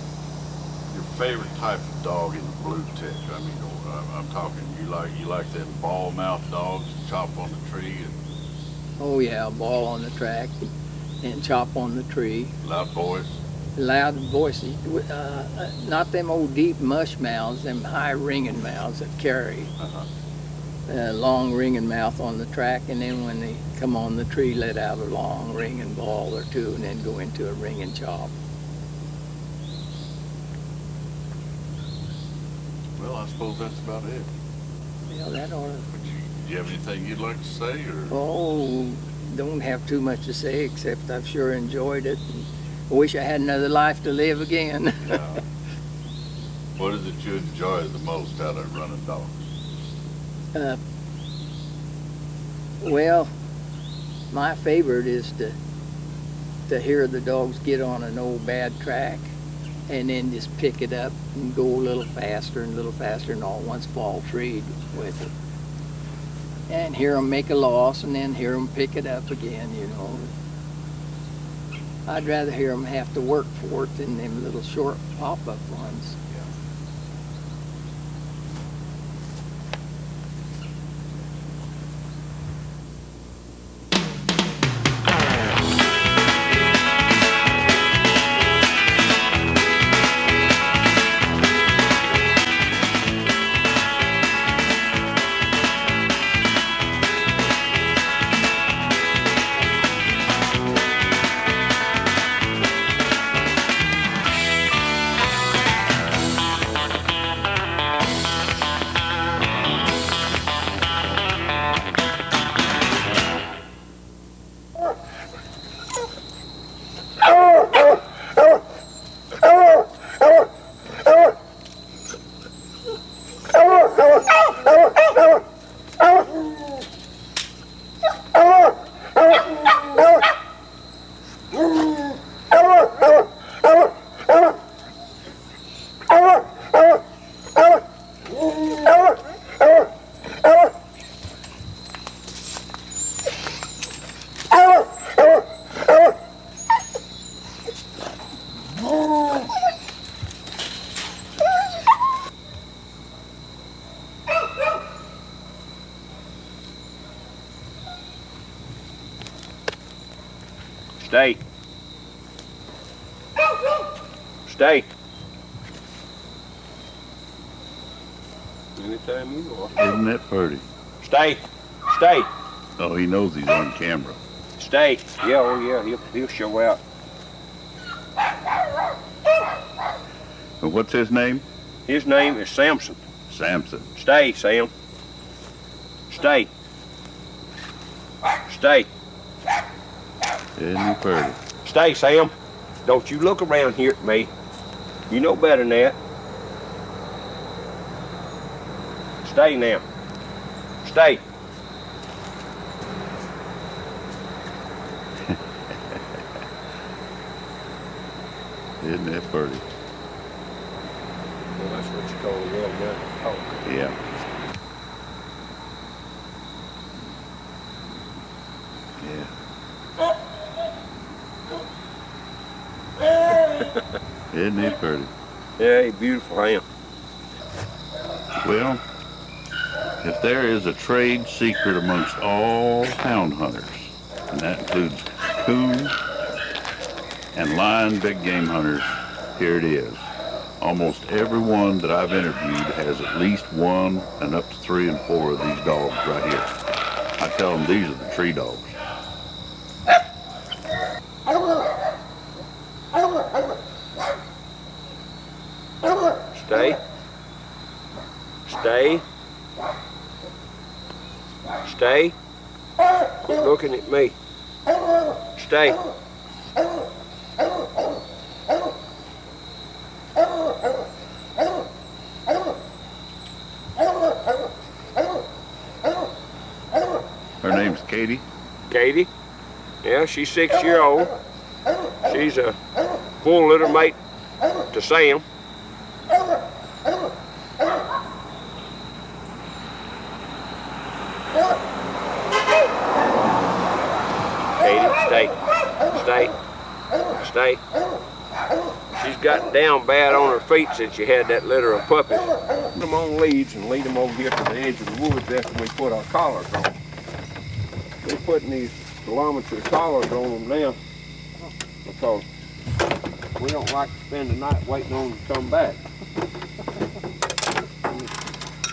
favorite type of dog in the blue tick? I mean, I'm talking you like them ball mouth dogs that chop on the tree and Oh yeah, ball on the track and chop on the tree. loud voice. Loud voices, not them old deep mush mouths, them high ringing mouths that carry. Long ringing mouth on the track, and then when they come on the tree, let out a long ringing ball or two, and then go into a ringing chop. Well, I suppose that's about it. Yeah, that ought to. Do you have anything you'd like to say, or? Oh, don't have too much to say except I've sure enjoyed it. And I wish I had another life to live again. Yeah. What is it you enjoy the most out of running dogs? Well, my favorite is to hear the dogs get on an old bad track and then just pick it up and go a little faster and all at once fall treed with it. And hear them make a loss and then hear them pick it up again, you know. I'd rather hear them have to work for it than them little short pop-up ones. Stay. Stay. Anytime you want. Isn't that pretty? Stay. Stay. Oh, he knows he's on camera. Stay. Yeah, oh yeah, he'll show out. And what's his name? His name is Samson. Samson. Stay, Sam. Stay. Stay. Isn't he pretty? Stay, Sam. Don't you look around here at me. You know better than that. Stay now. Stay. Isn't that pretty? Well, that's what you call a well-done talk. Yeah. Yeah. Isn't it pretty? Yeah, he's beautiful, I am. Well, if there is a trade secret amongst all hound hunters, and that includes coon and lion big game hunters, here it is. Almost everyone that I've interviewed has at least one and up to 3 and 4 of these dogs right here. I tell them these are the tree dogs. Stay. Stay. Stay. Quit looking at me. Stay. Her name's Katie. Katie. Yeah, she's 6-year-old. She's a full litter mate to Sam. Katie, stay. Stay. Stay. She's gotten down bad on her feet since you had that litter of puppies. Put them on leads and lead them over here to the edge of the woods after we put our collars on. We're putting these kilometer collars on them now because we don't like to spend the night waiting on them to come back.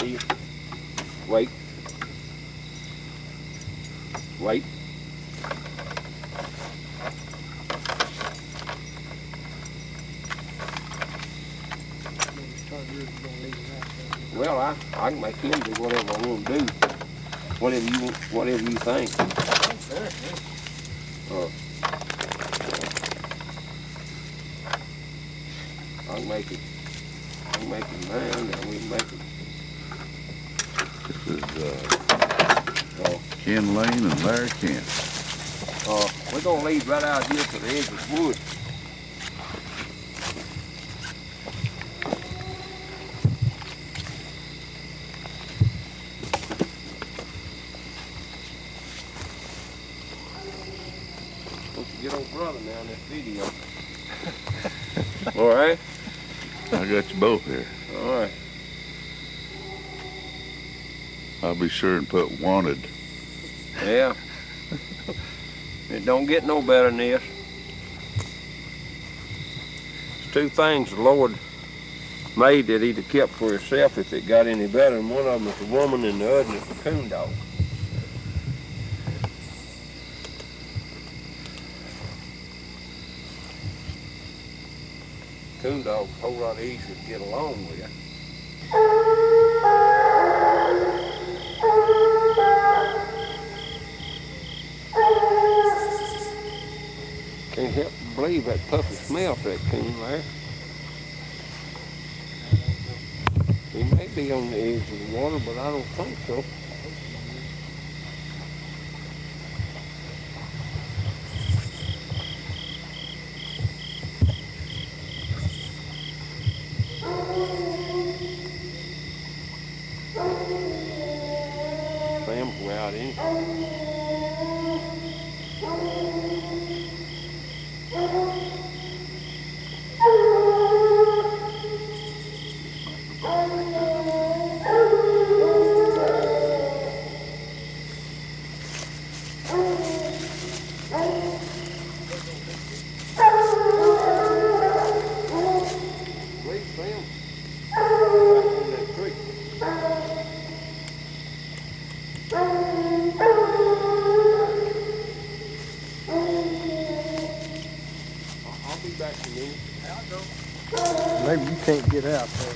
Here. Wait. Wait. Well, I can make him do whatever I want to do. Whatever you think. I can make it mine, and we can make it. This is Ken Lain and Larry Ken. We're gonna lead right out here to the edge of the woods. Don't forget old brother now in this video. All right? I got you both here. All right. I'll be sure and put wanted. Yeah. It don't get no better than this. There's 2 things the Lord made that he'd have kept for himself if it got any better, and one of them is a woman and the other is a coon dog. Coon dog's a whole lot easier to get along with. Can't help but believe that puppy smelled that coon there. He may be on the edge of the water, but I don't think so. Sam's way out in. Maybe you can't get out there.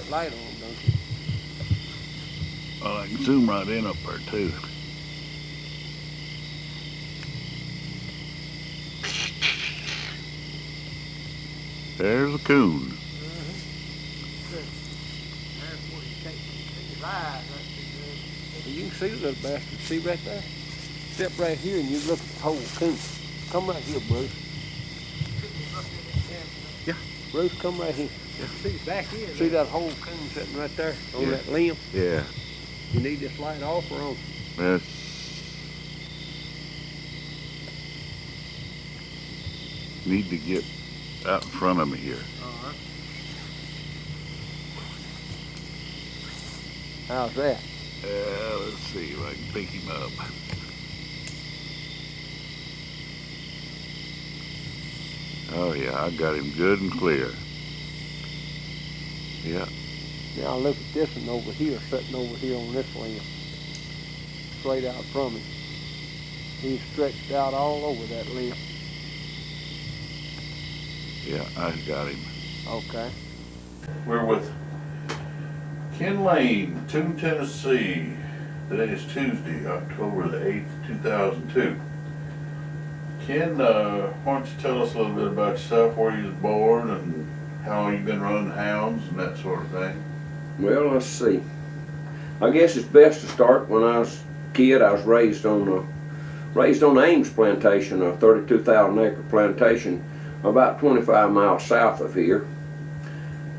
light on, don't you? Well, I can zoom right in up there too. There's a coon. You can see the little bastard. See right there? Step right here and you look at the whole coon. Come right here, Bruce. Yeah. Bruce, come right here. Yeah. See back here. See that whole coon sitting right there on that limb? Yeah. You need this light off or on? That's need to get out in front of me here. How's that? Let's see if I can pick him up. Oh yeah, I got him good and clear. Yeah. Now look at this one over here, sitting over here on this limb. Straight out from him. He's stretched out all over that limb. Yeah, I got him. Okay. We're with Ken Lain, Toon, Tennessee. Today is Tuesday, October the 8th, 2002. Ken, why don't you tell us a little bit about yourself, where you was born, and how long you've been running hounds and that sort of thing? Well, let's see. I guess it's best to start when I was a kid. I was raised on the Ames plantation, a 32,000 acre plantation about 25 miles south of here.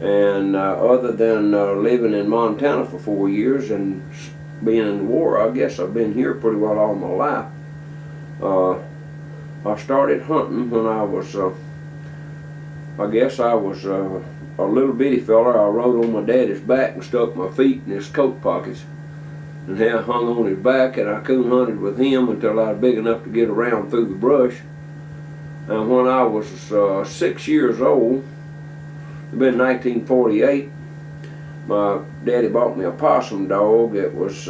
And other than living in Montana for 4 years and being in the war, I guess I've been here pretty well all my life. I started hunting when I was, I was a little bitty fella. I rode on my daddy's back and stuck my feet in his coat pockets and hung on his back, and I coon hunted with him until I was big enough to get around through the brush. And when I was 6 years old, it'd been 1948, my daddy bought me a possum dog. It was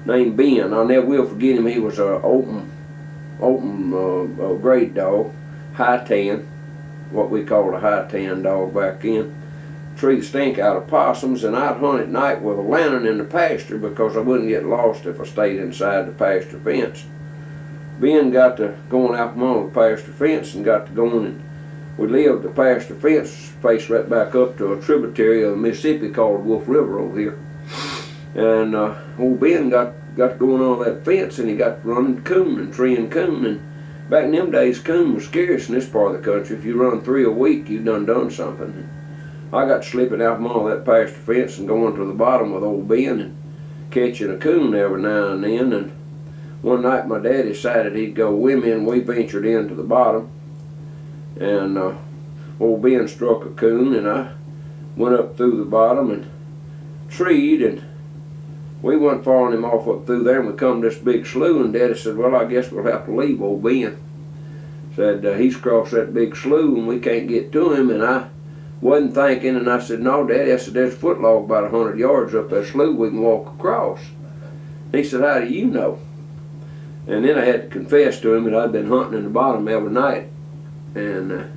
named Ben. I never will forget him. He was an open grade dog, high tan, what we called a high tan dog back then. Treat the stink out of possums, and I'd hunt at night with a lantern in the pasture because I wouldn't get lost if I stayed inside the pasture fence. Ben got to going out from under the pasture fence and got to going, and we lived the pasture fence faced right back up to a tributary of the Mississippi called Wolf River over here. And old Ben got to going on that fence, and he got running coon and treeing coon. And back in them days, coon was scarce in this part of the country. If you run 3 a week, you done something. And I got slipping out from all that pasture fence and going to the bottom with old Ben and catching a coon every now and then. And one night my daddy decided he'd go with me, and we ventured into the bottom. And old Ben struck a coon, and I went up through the bottom and treed, and we went following him off up through there, and we come to this big slough, and Daddy said, well, I guess we'll have to leave old Ben. Said, he's crossed that big slough and we can't get to him. And I wasn't thinking, and I said, no, Daddy, I said, there's a footlog about 100 yards up that slough we can walk across. He said, how do you know? And then I had to confess to him that I'd been hunting in the bottom every night. And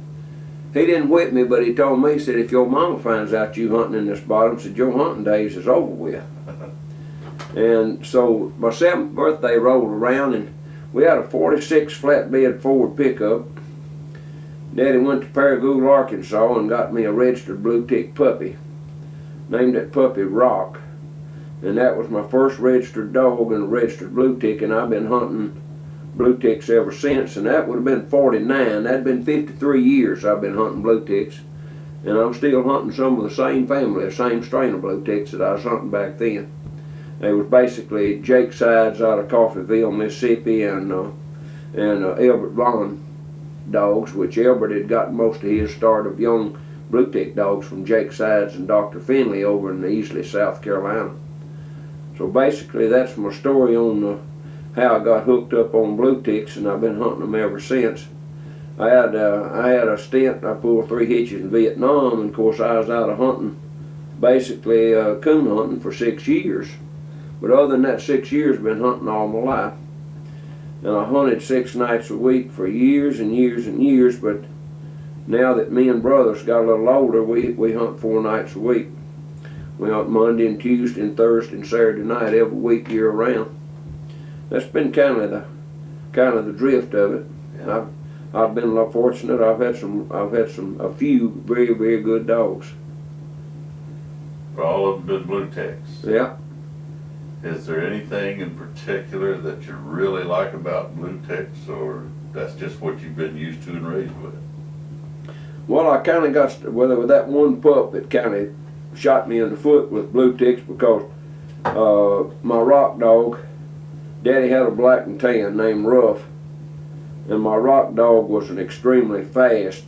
he didn't whip me, but he told me, he said, if your mama finds out you hunting in this bottom, said, your hunting days is over with. And so my 7th birthday rolled around, and we had a 46 flatbed Ford pickup. Daddy went to Paragould, Arkansas, and got me a registered blue tick puppy. Named that puppy Rock. And that was my first registered dog and a registered blue tick, and I've been hunting blue ticks ever since. And that would have been 49. That'd been 53 years I've been hunting blue ticks. And I'm still hunting some of the same family, the same strain of blue ticks that I was hunting back then. They was basically Jake Sides out of Coffeyville, Mississippi, and Elbert Blonde dogs, which Elbert had gotten most of his start of young blue tick dogs from Jake Sides and Dr. Finley over in Easley, South Carolina. So basically that's my story on how I got hooked up on blue ticks, and I've been hunting them ever since. I had a stint. I pulled 3 hitches in Vietnam, and of course I was out of hunting, basically coon hunting for 6 years. But other than that 6 years, I've been hunting all my life. And I hunted 6 nights a week for years and years and years, but now that me and brothers got a little older, we hunt 4 nights a week. We hunt Monday and Tuesday and Thursday and Saturday night every week year round. That's been kind of the drift of it. I've been a lot fortunate. I've had a few very, very good dogs. For all of them been blue ticks. Yeah. Is there anything in particular that you really like about blue ticks, or that's just what you've been used to and raised with? Well, I kind of got, with that one pup, it kind of shot me in the foot with blue ticks because my rock dog, Daddy had a black and tan named Ruff, and my rock dog was an extremely fast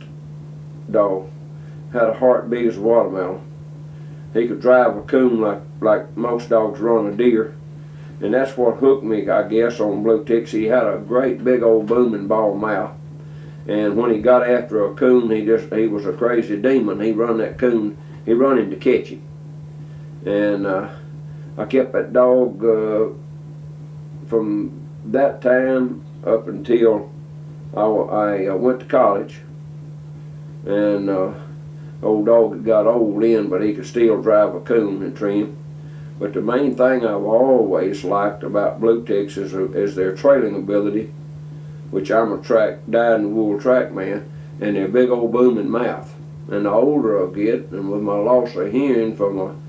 dog, had a heartbeat as a watermelon. He could drive a coon like most dogs run a deer, and that's what hooked me, I guess, on blue ticks. He had a great big old booming ball mouth, and when he got after a coon, he was a crazy demon. He run that coon, he run him to catch him, and I kept that dog from that time up until I went to college, and old dog got old in, but he could still drive a coon and trim. But the main thing I've always liked about blue ticks is their trailing ability, which I'm a dyed-in-the-wool track man, and their big old booming mouth. And the older I get, and with my loss of hearing from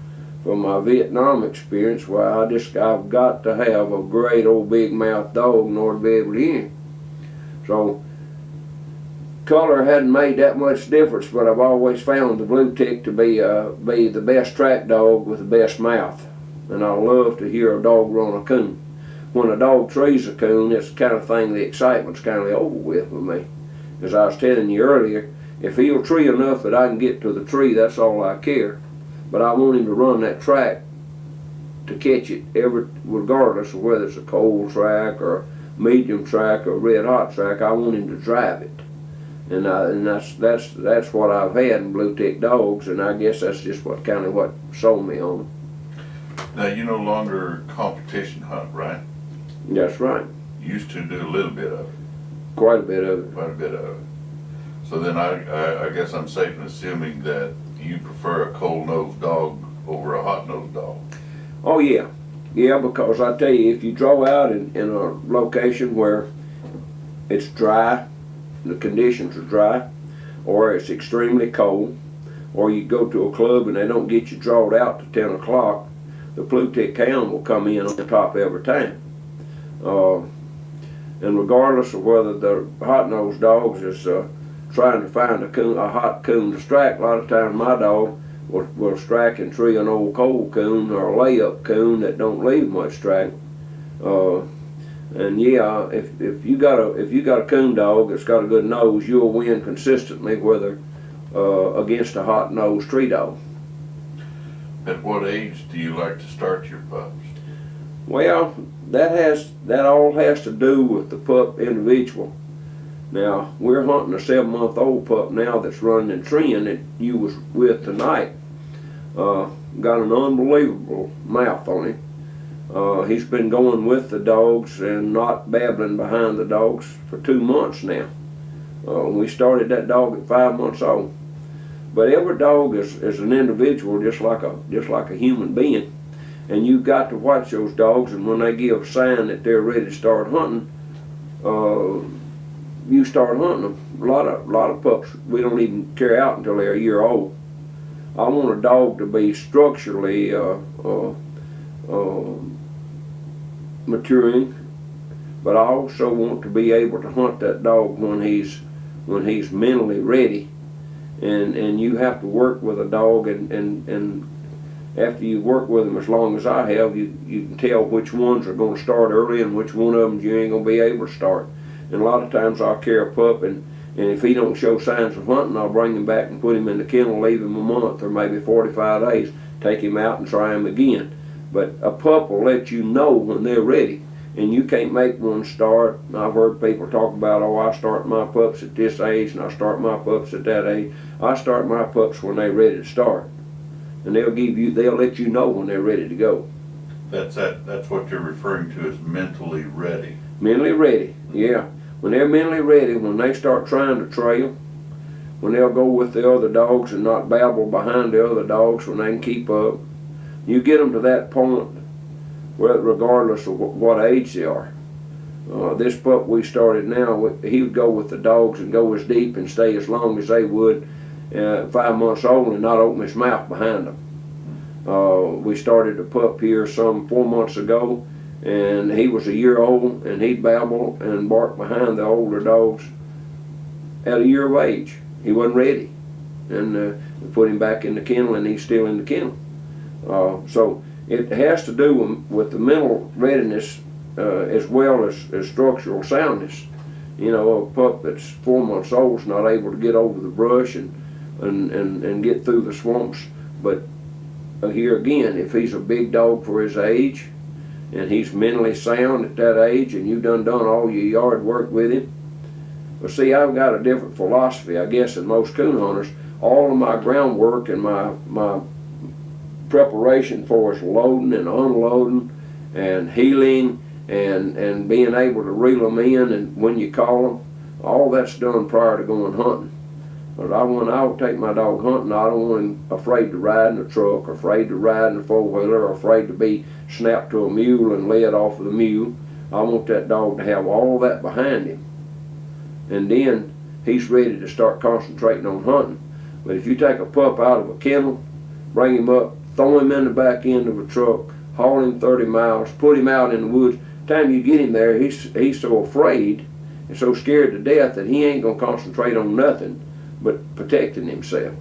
my Vietnam experience, well, I've got to have a great old big mouth dog in order to be able to hear him. So color hadn't made that much difference, but I've always found the blue tick to be the best track dog with the best mouth. And I love to hear a dog run a coon. When a dog trees a coon, it's the kind of thing, the excitement's kind of over with me. As I was telling you earlier, if he'll tree enough that I can get to the tree, that's all I care. But I want him to run that track to catch it, regardless of whether it's a cold track or a medium track or a red hot track. I want him to drive it. And that's what I've had in blue tick dogs, and I guess that's just what sold me on them. Now, you no longer competition hunt, right? That's right. You used to do a little bit of it. Quite a bit of it. Quite a bit of it. So then I guess I'm safe in assuming that you prefer a cold-nosed dog over a hot-nosed dog. Oh yeah. Yeah, because I tell you, if you draw out in a location where it's dry, the conditions are dry, or it's extremely cold, or you go to a club and they don't get you drawed out to 10 o'clock, the blue tick hound will come in on the top every time. And regardless of whether the hot-nosed dogs is trying to find a hot coon to strike, a lot of times my dog will strike and tree an old cold coon or a layup coon that don't leave much strike. And yeah, if you got a coon dog that's got a good nose, you'll win consistently, whether against a hot-nosed tree dog. At what age do you like to start your pups? Well, that all has to do with the pup individual. Now, we're hunting a 7-month-old pup now that's running and treeing that you was with tonight. Got an unbelievable mouth on him. He's been going with the dogs and not babbling behind the dogs for 2 months now. We started that dog at 5 months old. But every dog is an individual, just like a human being, and you've got to watch those dogs. And when they give a sign that they're ready to start hunting, you start hunting them. A lot of pups we don't even carry out until they're a year old. I want a dog to be structurally maturing, but I also want to be able to hunt that dog when he's mentally ready. And you have to work with a dog, and after you work with them as long as I have, you can tell which ones are going to start early and which one of them you ain't going to be able to start. And a lot of times I'll carry a pup, and if he don't show signs of hunting, I'll bring him back and put him in the kennel, leave him a month or maybe 45 days, take him out and try him again. But a pup will let you know when they're ready. And you can't make one start. I've heard people talk about, oh, I start my pups at this age and I start my pups at that age. I start my pups when they're ready to start. And they'll let you know when they're ready to go. That's what you're referring to as mentally ready. Mentally ready, yeah. When they're mentally ready, when they start trying to trail, when they'll go with the other dogs and not babble behind the other dogs when they can keep up, You get them to that point, well, regardless of what age they are. This pup we started now, he would go with the dogs and go as deep and stay as long as they would, 5 months old, and not open his mouth behind them. We started a pup here some 4 months ago, and he was a year old, and he'd babble and bark behind the older dogs at a year of age. He wasn't ready, and we put him back in the kennel, and he's still in the kennel. So it has to do with the mental readiness as well as structural soundness. You know, a pup that's 4 months old is not able to get over the brush and get through the swamps. But here again, if he's a big dog for his age, and he's mentally sound at that age, and you've done all your yard work with him. Well, see, I've got a different philosophy, I guess, than most coon hunters. All of my groundwork and my preparation for us loading and unloading and healing and being able to reel them in and when you call them, all that's done prior to going hunting. But I'll take my dog hunting. I don't want him afraid to ride in a truck, or afraid to ride in a four-wheeler, or afraid to be snapped to a mule and led off of the mule. I want that dog to have all that behind him. And then he's ready to start concentrating on hunting. But if you take a pup out of a kennel, bring him up, throw him in the back end of a truck, haul him 30 miles, put him out in the woods, the time you get him there, he's so afraid and so scared to death that he ain't going to concentrate on nothing but protecting himself.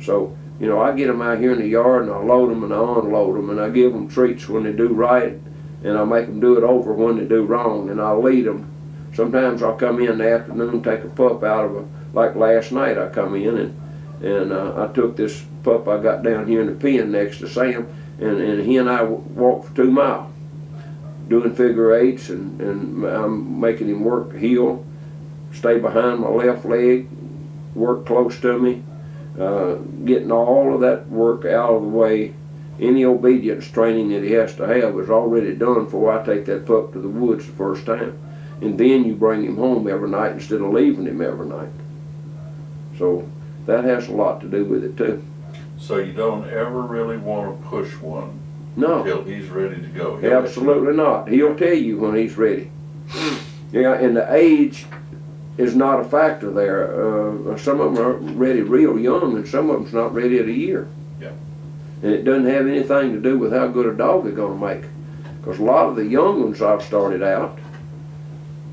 So, you know, I get them out here in the yard, and I load them and I unload them, and I give them treats when they do right, and I make them do it over when they do wrong, and I lead them. Sometimes I'll come in the afternoon, take a pup out of like last night I come in, and I took this pup I got down here in the pen next to Sam, and he and I walked for 2 miles, doing figure eights, and I'm making him work heel, stay behind my left leg, work close to me, getting all of that work out of the way. Any obedience training that he has to have is already done before I take that pup to the woods the first time. And then you bring him home every night instead of leaving him every night. So that has a lot to do with it too. So you don't ever really want to push one until he's ready to go? Absolutely not. He'll tell you when he's ready. Yeah, and the age is not a factor there. Some of them are ready real young, and some of them's not ready at a year. Yeah. And it doesn't have anything to do with how good a dog they're going to make. Because a lot of the young ones I've started out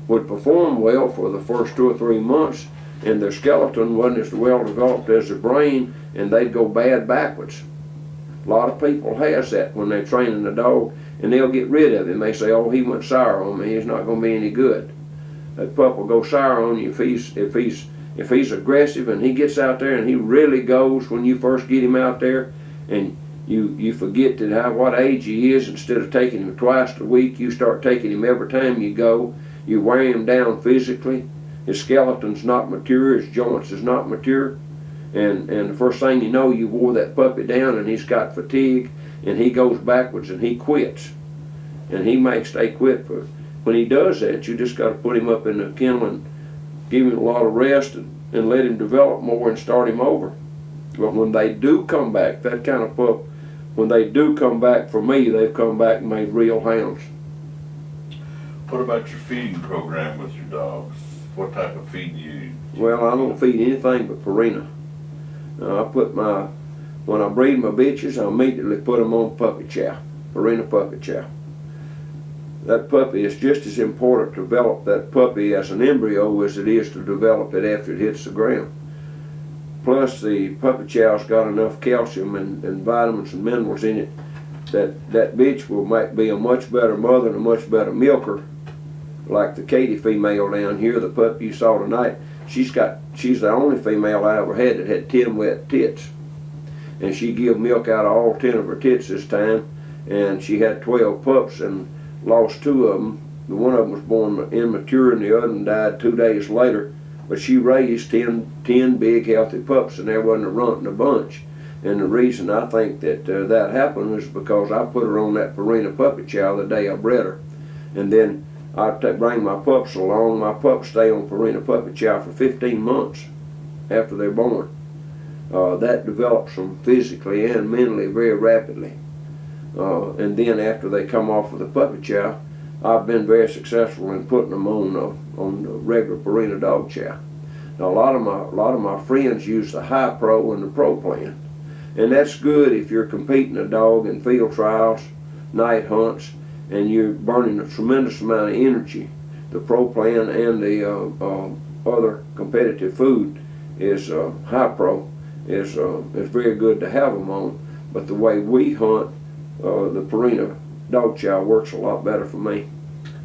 would perform well for the first 2 or 3 months, and their skeleton wasn't as well developed as their brain, and they'd go bad backwards. A lot of people has that when they're training a dog, and they'll get rid of him. They say, oh, he went sour on me, he's not going to be any good. That pup will go sour on you if he's aggressive, and he gets out there and he really goes when you first get him out there, and you forget that what age he is. Instead of taking him twice a week, you start taking him every time you go. You wear him down physically. His skeleton's not mature, his joints is not mature, and the first thing you know, you wore that puppy down, and he's got fatigue, and he goes backwards and he quits, and he may stay quit for. When he does that, you just got to put him up in the kennel and give him a lot of rest and let him develop more and start him over. But when they do come back, that kind of pup, when they do come back for me, they've come back and made real hounds. What about your feeding program with your dogs? What type of feed do you use? Well, I don't feed anything but Purina. When I breed my bitches, I immediately put them on puppy chow, Purina puppy chow. That puppy is just as important to develop that puppy as an embryo as it is to develop it after it hits the ground. Plus, the puppy chow's got enough calcium and vitamins and minerals in it that bitch will be a much better mother and a much better milker. Like the Katie female down here, the pup you saw tonight, she's the only female I ever had that had 10 wet tits. And she give milk out of all 10 of her tits this time, and she had 12 pups and lost 2 of them. One of them was born immature, and the other one died 2 days later. But she raised 10 big healthy pups, and there wasn't a runt in a bunch. And the reason I think that that happened was because I put her on that Purina puppy chow the day I bred her. And then I bring my pups along. My pups stay on Purina puppy chow for 15 months after they're born. That develops them physically and mentally very rapidly. And then after they come off of the puppy chow, I've been very successful in putting them on the regular Purina dog chow. Now a lot of my friends use the High Pro and the Pro Plan, and that's good if you're competing a dog in field trials, night hunts, and you're burning a tremendous amount of energy. The Pro Plan and the other competitive food is High Pro is very good to have them on. But the way we hunt, the Purina dog chow works a lot better for me.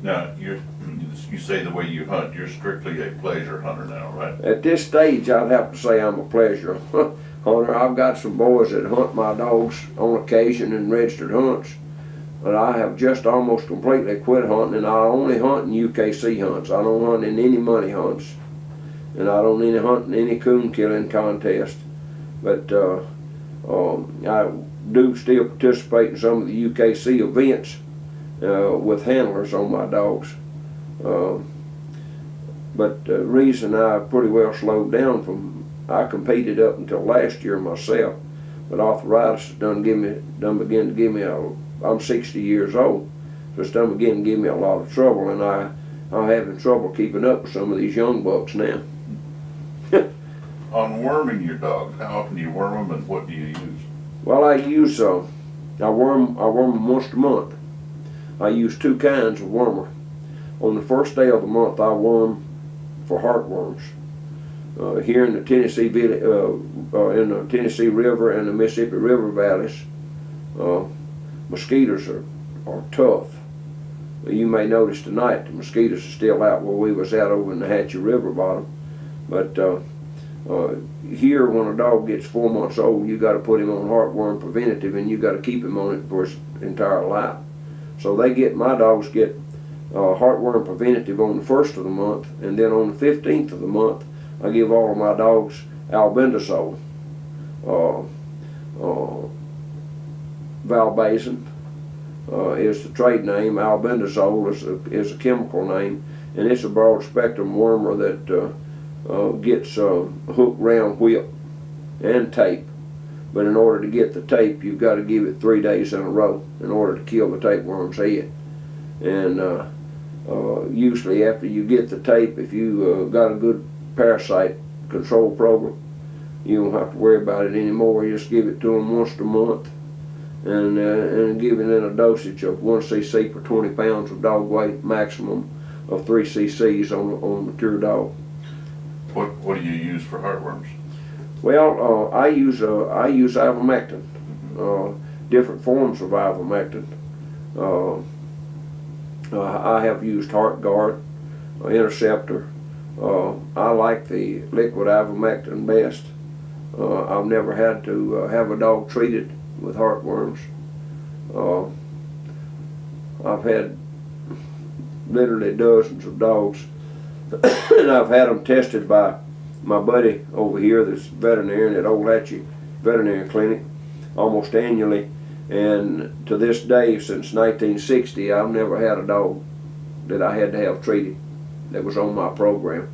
Now, you say the way you hunt, you're strictly a pleasure hunter now, right? At this stage, I'd have to say I'm a pleasure hunter. I've got some boys that hunt my dogs on occasion in registered hunts, but I have just almost completely quit hunting, and I only hunt in UKC hunts. I don't hunt in any money hunts, and I don't hunt in any coon killing contest. But I do still participate in some of the UKC events with handlers on my dogs. But the reason I pretty well slowed down from, I competed up until last year myself, but arthritis done begin to give me I'm 60 years old, so it's done begin to give me a lot of trouble, and I'm having trouble keeping up with some of these young bucks now. On worming your dogs, how often do you worm them, and what do you use? Well, I worm them once a month. I use two kinds of wormer. On the first day of the month, I worm for heartworms. Here in the Tennessee River and the Mississippi River valleys, mosquitoes are tough. You may notice tonight the mosquitoes are still out where we was out over in the Hatchie River bottom. But here, when a dog gets 4 months old, you got to put him on heartworm preventative, and you got to keep him on it for his entire life. So my dogs get heartworm preventative on the 1st of the month, and then on the 15th of the month, I give all of my dogs albendazole. Valbazin is the trade name. Albendazole is a chemical name, and it's a broad spectrum wormer that gets hook, round, whip, and tape. But in order to get the tape, you've got to give it 3 days in a row in order to kill the tapeworm's head. And usually after you get the tape, if you got a good parasite control program, you don't have to worry about it anymore. You just give it to them once a month, and give it in a dosage of 1 cc per 20 pounds of dog weight, maximum of 3 cc's on a mature dog. What do you use for heartworms? Well, I use ivermectin, different forms of ivermectin. I have used HeartGuard, Interceptor. I like the liquid ivermectin best. I've never had to have a dog treated with heartworms. I've had literally dozens of dogs, and I've had them tested by my buddy over here that's veterinarian at Old Hatchie Veterinary Clinic almost annually, and to this day, since 1960, I've never had a dog that I had to have treated that was on my program.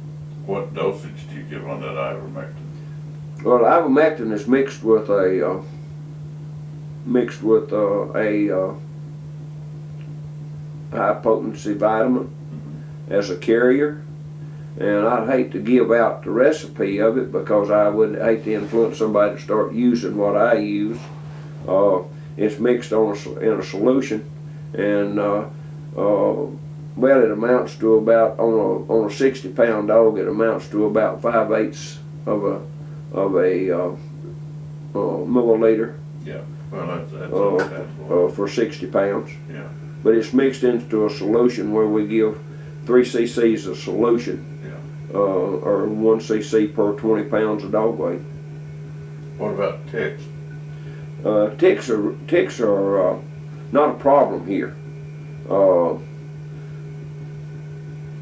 What dosage do you give on that ivermectin? Well, ivermectin is mixed with a high potency vitamin as a carrier, and I'd hate to give out the recipe of it because I would hate to influence somebody to start using what I use. It's mixed in a solution, and well, it amounts to about, on a 60-pound dog, it amounts to about 5/8 of a milliliter. Yeah, well that's understandable. For 60 pounds. Yeah. But it's mixed into a solution where we give 3 cc's of solution, Yeah. or 1 cc per 20 pounds of dog weight. What about ticks? Ticks are not a problem here.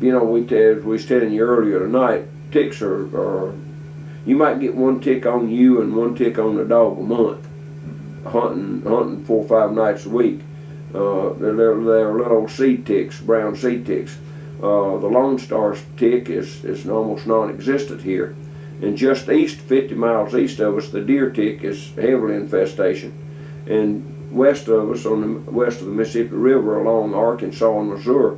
You know, as we was telling you earlier tonight, ticks are you might get 1 tick on you and 1 tick on the dog a month, hunting 4 or 5 nights a week. They're little seed ticks, brown seed ticks. The Lone Star tick is almost non-existent here. And just 50 miles east of us, the deer tick is heavily infestation. And west of us, on the west of the Mississippi River along Arkansas and Missouri,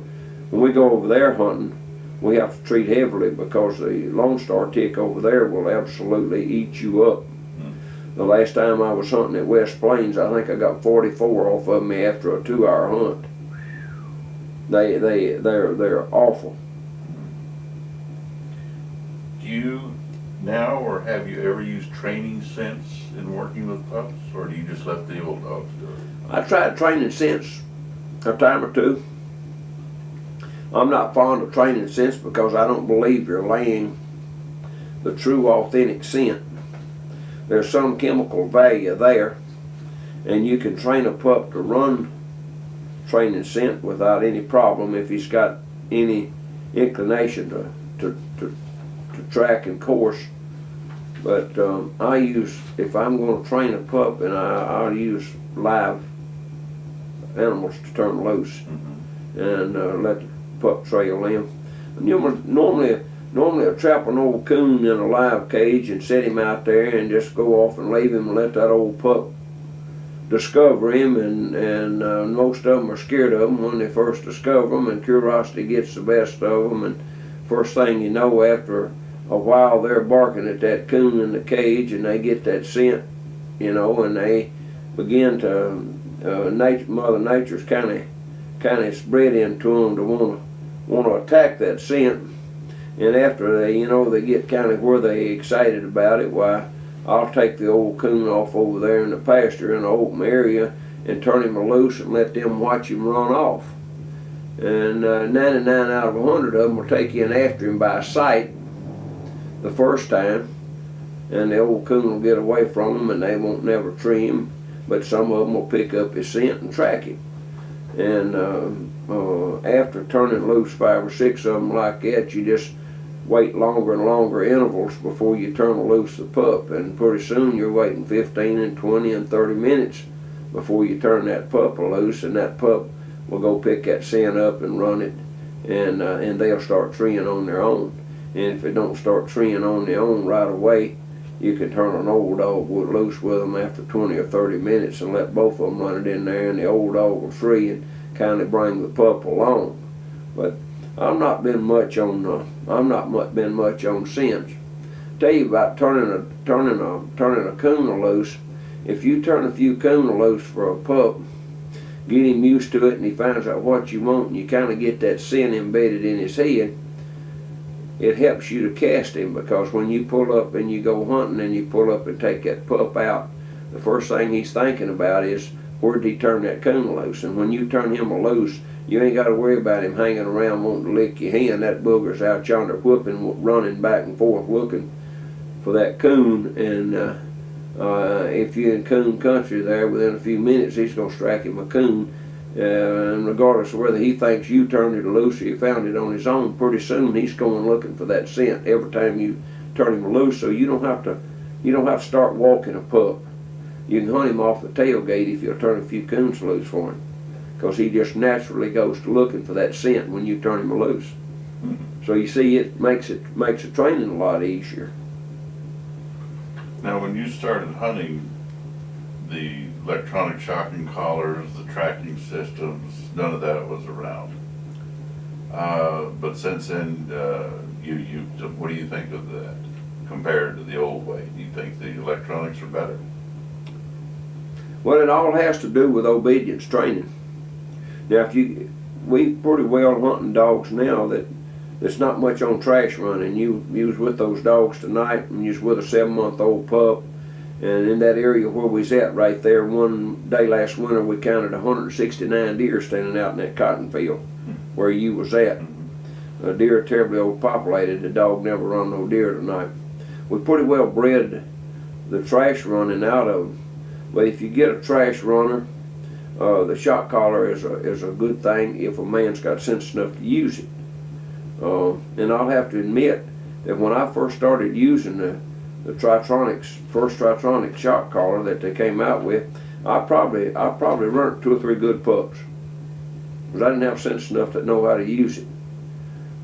when we go over there hunting, we have to treat heavily because the Lone Star tick over there will absolutely eat you up. The last time I was hunting at West Plains, I think I got 44 off of me after a 2-hour hunt. They're awful. Do you now, or have you ever used training scents in working with pups, or do you just let the old dogs do it? I tried training scents a time or two. I'm not fond of training scents because I don't believe you're laying the true authentic scent. There's some chemical value there, and you can train a pup to run training scent without any problem if he's got any inclination to track and course. But I use, if I'm going to train a pup, and I'll use live animals to turn loose and let the pup trail them. And normally I trap an old coon in a live cage and set him out there and just go off and leave him and let that old pup discover him, and most of them are scared of him when they first discover him, and curiosity gets the best of them, and first thing you know, after a while, they're barking at that coon in the cage, and they get that scent, you know, and they begin to Mother Nature's kind of spread into them to want to attack that scent. And after they get kind of where they excited about it, why, I'll take the old coon off over there in the pasture in the open area and turn him loose and let them watch him run off. And 99 out of 100 of them will take in after him by sight the first time, and the old coon will get away from him and they won't never tree him, but some of them will pick up his scent and track him. And after turning loose 5 or 6 of them like that, you just wait longer and longer intervals before you turn loose the pup, and pretty soon you're waiting 15 and 20 and 30 minutes before you turn that pup loose, and that pup will go pick that scent up and run it, and they'll start treeing on their own. And if they don't start treeing on their own right away, you can turn an old dog loose with them after 20 or 30 minutes and let both of them run it in there, and the old dog will tree and kind of bring the pup along. But I've not been much on scents. Tell you about turning a coon loose. If you turn a few coon loose for a pup, get him used to it, and he finds out what you want, and you kind of get that scent embedded in his head, it helps you to cast him, because when you pull up and you go hunting and you pull up and take that pup out, the first thing he's thinking about is, where did he turn that coon loose? And when you turn him loose, you ain't got to worry about him hanging around wanting to lick your hand. That booger's out yonder whooping, running back and forth looking for that coon, and if you're in coon country there, within a few minutes he's going to strike him a coon, and regardless of whether he thinks you turned it loose or you found it on his own, pretty soon he's going looking for that scent every time you turn him loose. So you don't have to start walking a pup. You can hunt him off the tailgate if you'll turn a few coons loose for him, because he just naturally goes to looking for that scent when you turn him loose. So you see, it makes the training a lot easier. Now, when you started hunting, the electronic shocking collars, the tracking systems, none of that was around. But since then, what do you think of that compared to the old way? Do you think the electronics are better? Well, it all has to do with obedience training. Now, we pretty well hunting dogs now that's not much on trash running. You was with those dogs tonight, and you was with a 7-month-old pup, and in that area where we was at right there, one day last winter we counted 169 deer standing out in that cotton field where you was at. Deer are terribly overpopulated. The dog never run no deer tonight. We pretty well bred the trash running out of them. But if you get a trash runner, the shock collar is a good thing if a man's got sense enough to use it. And I'll have to admit that when I first started using the first Tritronic shock collar that they came out with, I probably learned 2 or 3 good pups, because I didn't have sense enough to know how to use it.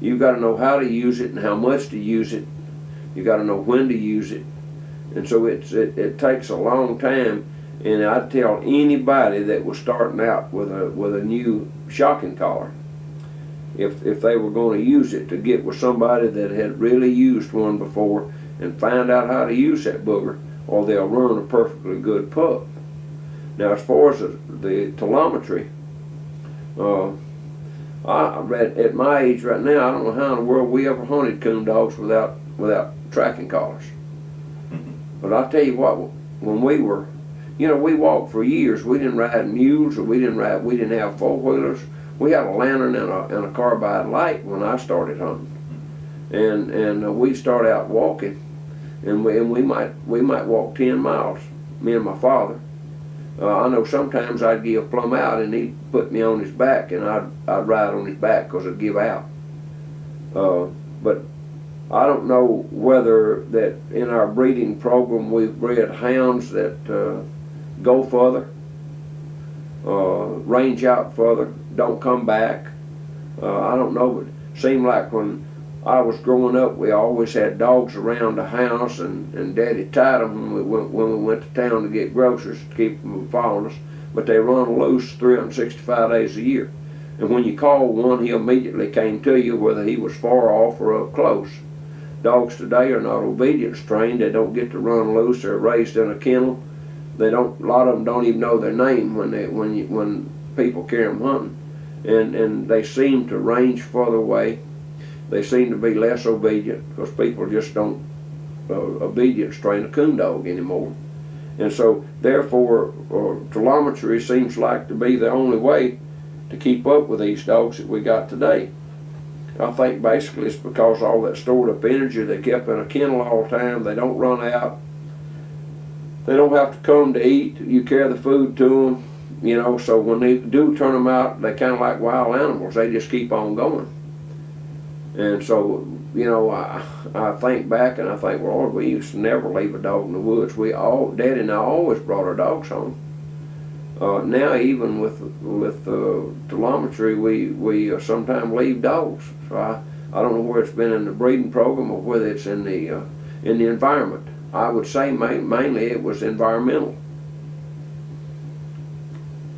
You've got to know how to use it and how much to use it. You got to know when to use it, and so it takes a long time. And I'd tell anybody that was starting out with a new shocking collar, if they were going to use it, to get with somebody that had really used one before and find out how to use that booger, or they'll run a perfectly good pup. Now, as far as the telemetry, I read at my age right now, I don't know how in the world we ever hunted coon dogs without tracking collars. But I tell you what, when we were, we walked for years. We didn't ride mules, or we didn't have four-wheelers. We had a lantern and a carbide light when I started hunting, and we'd start out walking, and we might walk 10 miles, me and my father. I know sometimes I'd give Plum out and he'd put me on his back, and I'd ride on his back because I'd give out. But I don't know whether that in our breeding program we've bred hounds that go further, range out further, don't come back. I don't know, but it seemed like when I was growing up, we always had dogs around the house, and Daddy tied them when we went to town to get groceries to keep them from following us. But they run loose 365 days a year. And when you called one, he immediately came to you, whether he was far off or up close. Dogs today are not obedience trained. They don't get to run loose. They're raised in a kennel. They don't. A lot of them don't even know their name when people carry them hunting, and they seem to range further away. They seem to be less obedient because people just don't obedience train a coon dog anymore. And so, therefore, telemetry seems like to be the only way to keep up with these dogs that we got today. I think basically it's because all that stored up energy they kept in a kennel all the time. They don't run out. They don't have to come to eat. You carry the food to them, so when they do turn them out, they kind of like wild animals. They just keep on going. And so, I think back and I think, well, Lord, we used to never leave a dog in the woods. Daddy and I always brought our dogs home. Now, even with telemetry, we sometimes leave dogs. So I don't know where it's been in the breeding program or whether it's in the environment. I would say mainly it was environmental.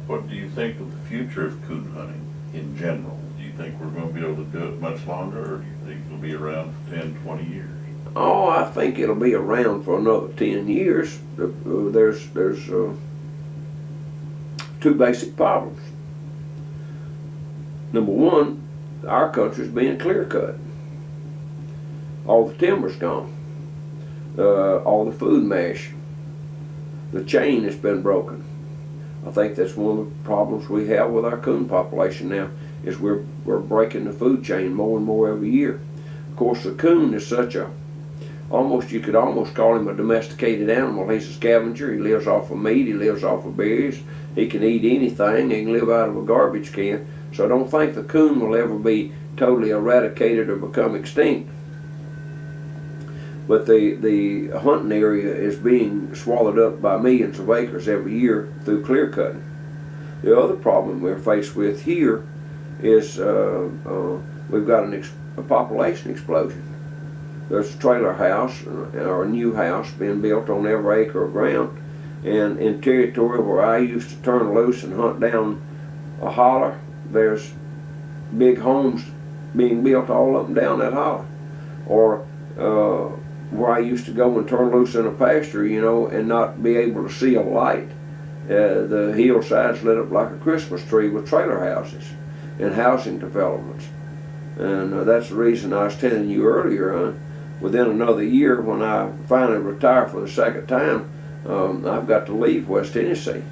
What do you think of the future of coon hunting in general? Do you think we're going to be able to do it much longer, or do you think it'll be around for 10, 20 years? Oh, I think it'll be around for another 10 years. There's two basic problems. Number one, our country's being clear cut. All the timber's gone. All the food mesh. The chain has been broken. I think that's one of the problems we have with our coon population now, is we're breaking the food chain more and more every year. Of course, the coon is such you could almost call him a domesticated animal. He's a scavenger. He lives off of meat. He lives off of berries. He can eat anything. He can live out of a garbage can. So I don't think the coon will ever be totally eradicated or become extinct. But the hunting area is being swallowed up by millions of acres every year through clear cutting. The other problem we're faced with here is we've got a population explosion. There's a trailer house or a new house being built on every acre of ground, and in territory where I used to turn loose and hunt down a holler, there's big homes being built all up and down that holler. Or where I used to go and turn loose in a pasture, and not be able to see a light. The hillsides lit up like a Christmas tree with trailer houses and housing developments. And that's the reason I was telling you earlier, within another year, when I finally retire for the second time, I've got to leave West Tennessee,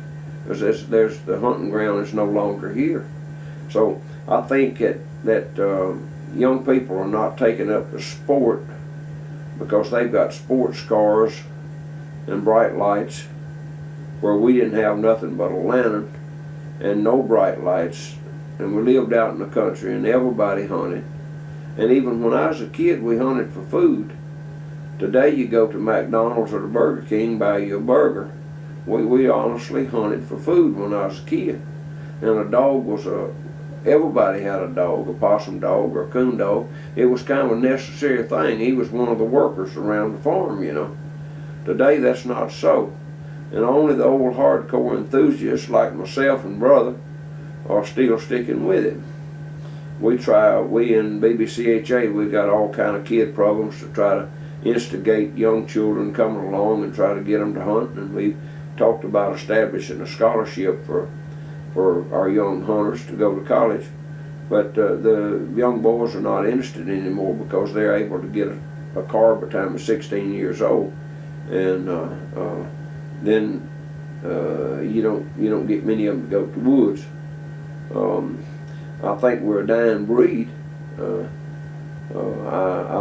because there's the hunting ground is no longer here. So I think that young people are not taking up the sport because they've got sports cars and bright lights, where we didn't have nothing but a lantern and no bright lights, and we lived out in the country and everybody hunted. And even when I was a kid, we hunted for food. Today you go to McDonald's or the Burger King, buy you a burger. We honestly hunted for food when I was a kid. And a dog was everybody had a dog, a possum dog or a coon dog. It was kind of a necessary thing. He was one of the workers around the farm, Today that's not so. and only the old hardcore enthusiasts like myself and brother are still sticking with it. We in BBCHA, we've got all kind of kid programs to try to instigate young children coming along and try to get them to hunt, and we've talked about establishing a scholarship for our young hunters to go to college. But the young boys are not interested anymore because they're able to get a car by the time they're 16 years old, and then you don't get many of them to go to the woods. I think we're a dying breed. I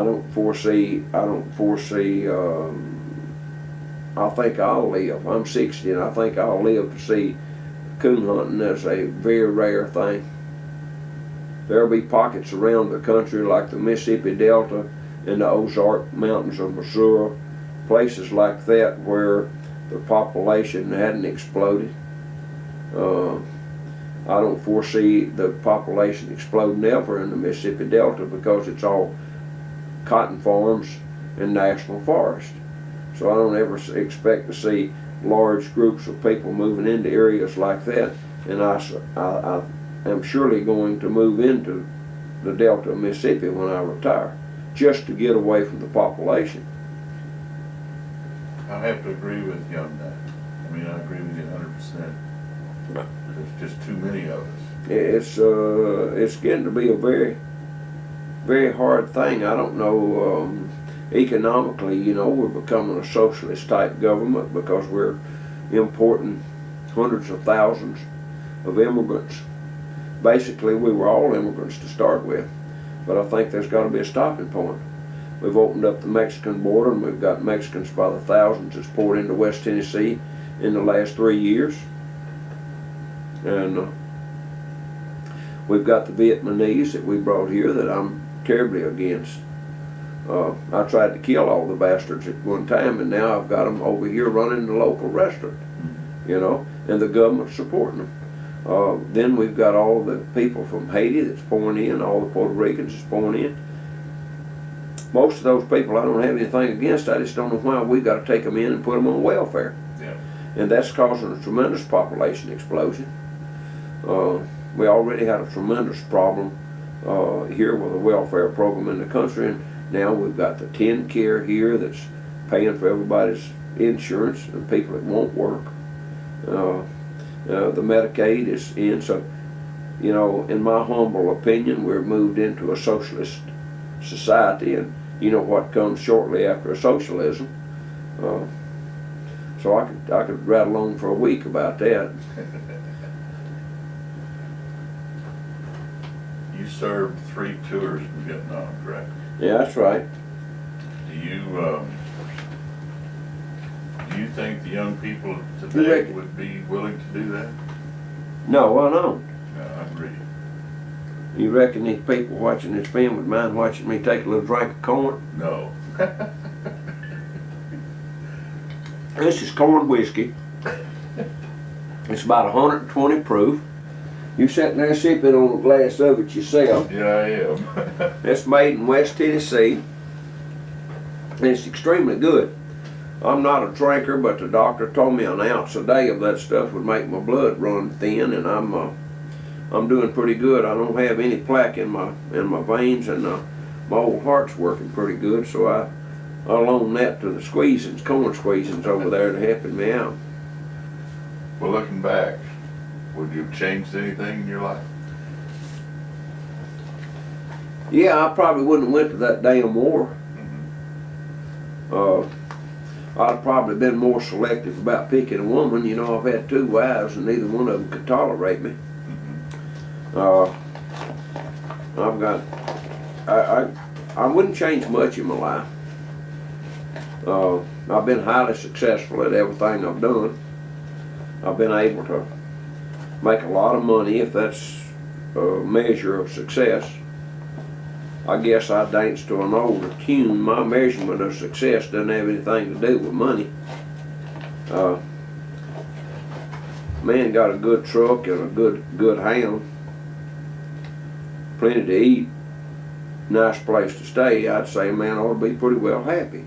don't foresee. I think I'll live. I'm 60, and I think I'll live to see coon hunting as a very rare thing. There'll be pockets around the country like the Mississippi Delta and the Ozark Mountains of Missouri, places like that where the population hadn't exploded. I don't foresee the population exploding ever in the Mississippi Delta because it's all cotton farms and national forest. So I don't ever expect to see large groups of people moving into areas like that, and I am surely going to move into the Delta of Mississippi when I retire, just to get away from the population. I have to agree with you on that. I mean, I agree with you 100%. There's just too many of us. It's getting to be a very, very hard thing. I don't know, economically, we're becoming a socialist type government because we're importing hundreds of thousands of immigrants. Basically, we were all immigrants to start with, but I think there's got to be a stopping point. We've opened up the Mexican border, and we've got Mexicans by the thousands that's poured into West Tennessee in the last 3 years. And we've got the Vietnamese that we brought here that I'm terribly against. I tried to kill all the bastards at one time, and now I've got them over here running the local restaurant, and the government's supporting them. Then we've got all the people from Haiti that's pouring in, all the Puerto Ricans that's pouring in. Most of those people I don't have anything against. I just don't know why we've got to take them in and put them on welfare. Yeah. And that's causing a tremendous population explosion. We already had a tremendous problem here with a welfare program in the country, and now we've got the TennCare here that's paying for everybody's insurance and people that won't work. The Medicaid is in, so in my humble opinion, we're moved into a socialist society, and what comes shortly after a socialism. So I could rattle on for a week about that. You served 3 tours in Vietnam, correct? Yeah, that's right. Do you think the young people today would be willing to do that? No, I don't. No, I agree. You reckon these people watching this film would mind watching me take a little drink of corn? No. This is corn whiskey. It's about 120 proof. You sitting there sipping on a glass of it yourself. Yeah, I am. It's made in West Tennessee, and it's extremely good. I'm not a drinker, but the doctor told me an ounce a day of that stuff would make my blood run thin, and I'm doing pretty good. I don't have any plaque in my veins, and my old heart's working pretty good. So I loan that to the corn squeezings over there to helping me out. Well, looking back, would you have changed anything in your life? Yeah, I probably wouldn't have went to that damn war. I'd have probably been more selective about picking a woman. I've had 2 wives, and neither one of them could tolerate me. I wouldn't change much in my life. I've been highly successful at everything I've done. I've been able to make a lot of money, if that's a measure of success. I guess I dance to an older tune. My measurement of success doesn't have anything to do with money. Man got a good truck and a good hound, plenty to eat, nice place to stay. I'd say a man ought to be pretty well happy.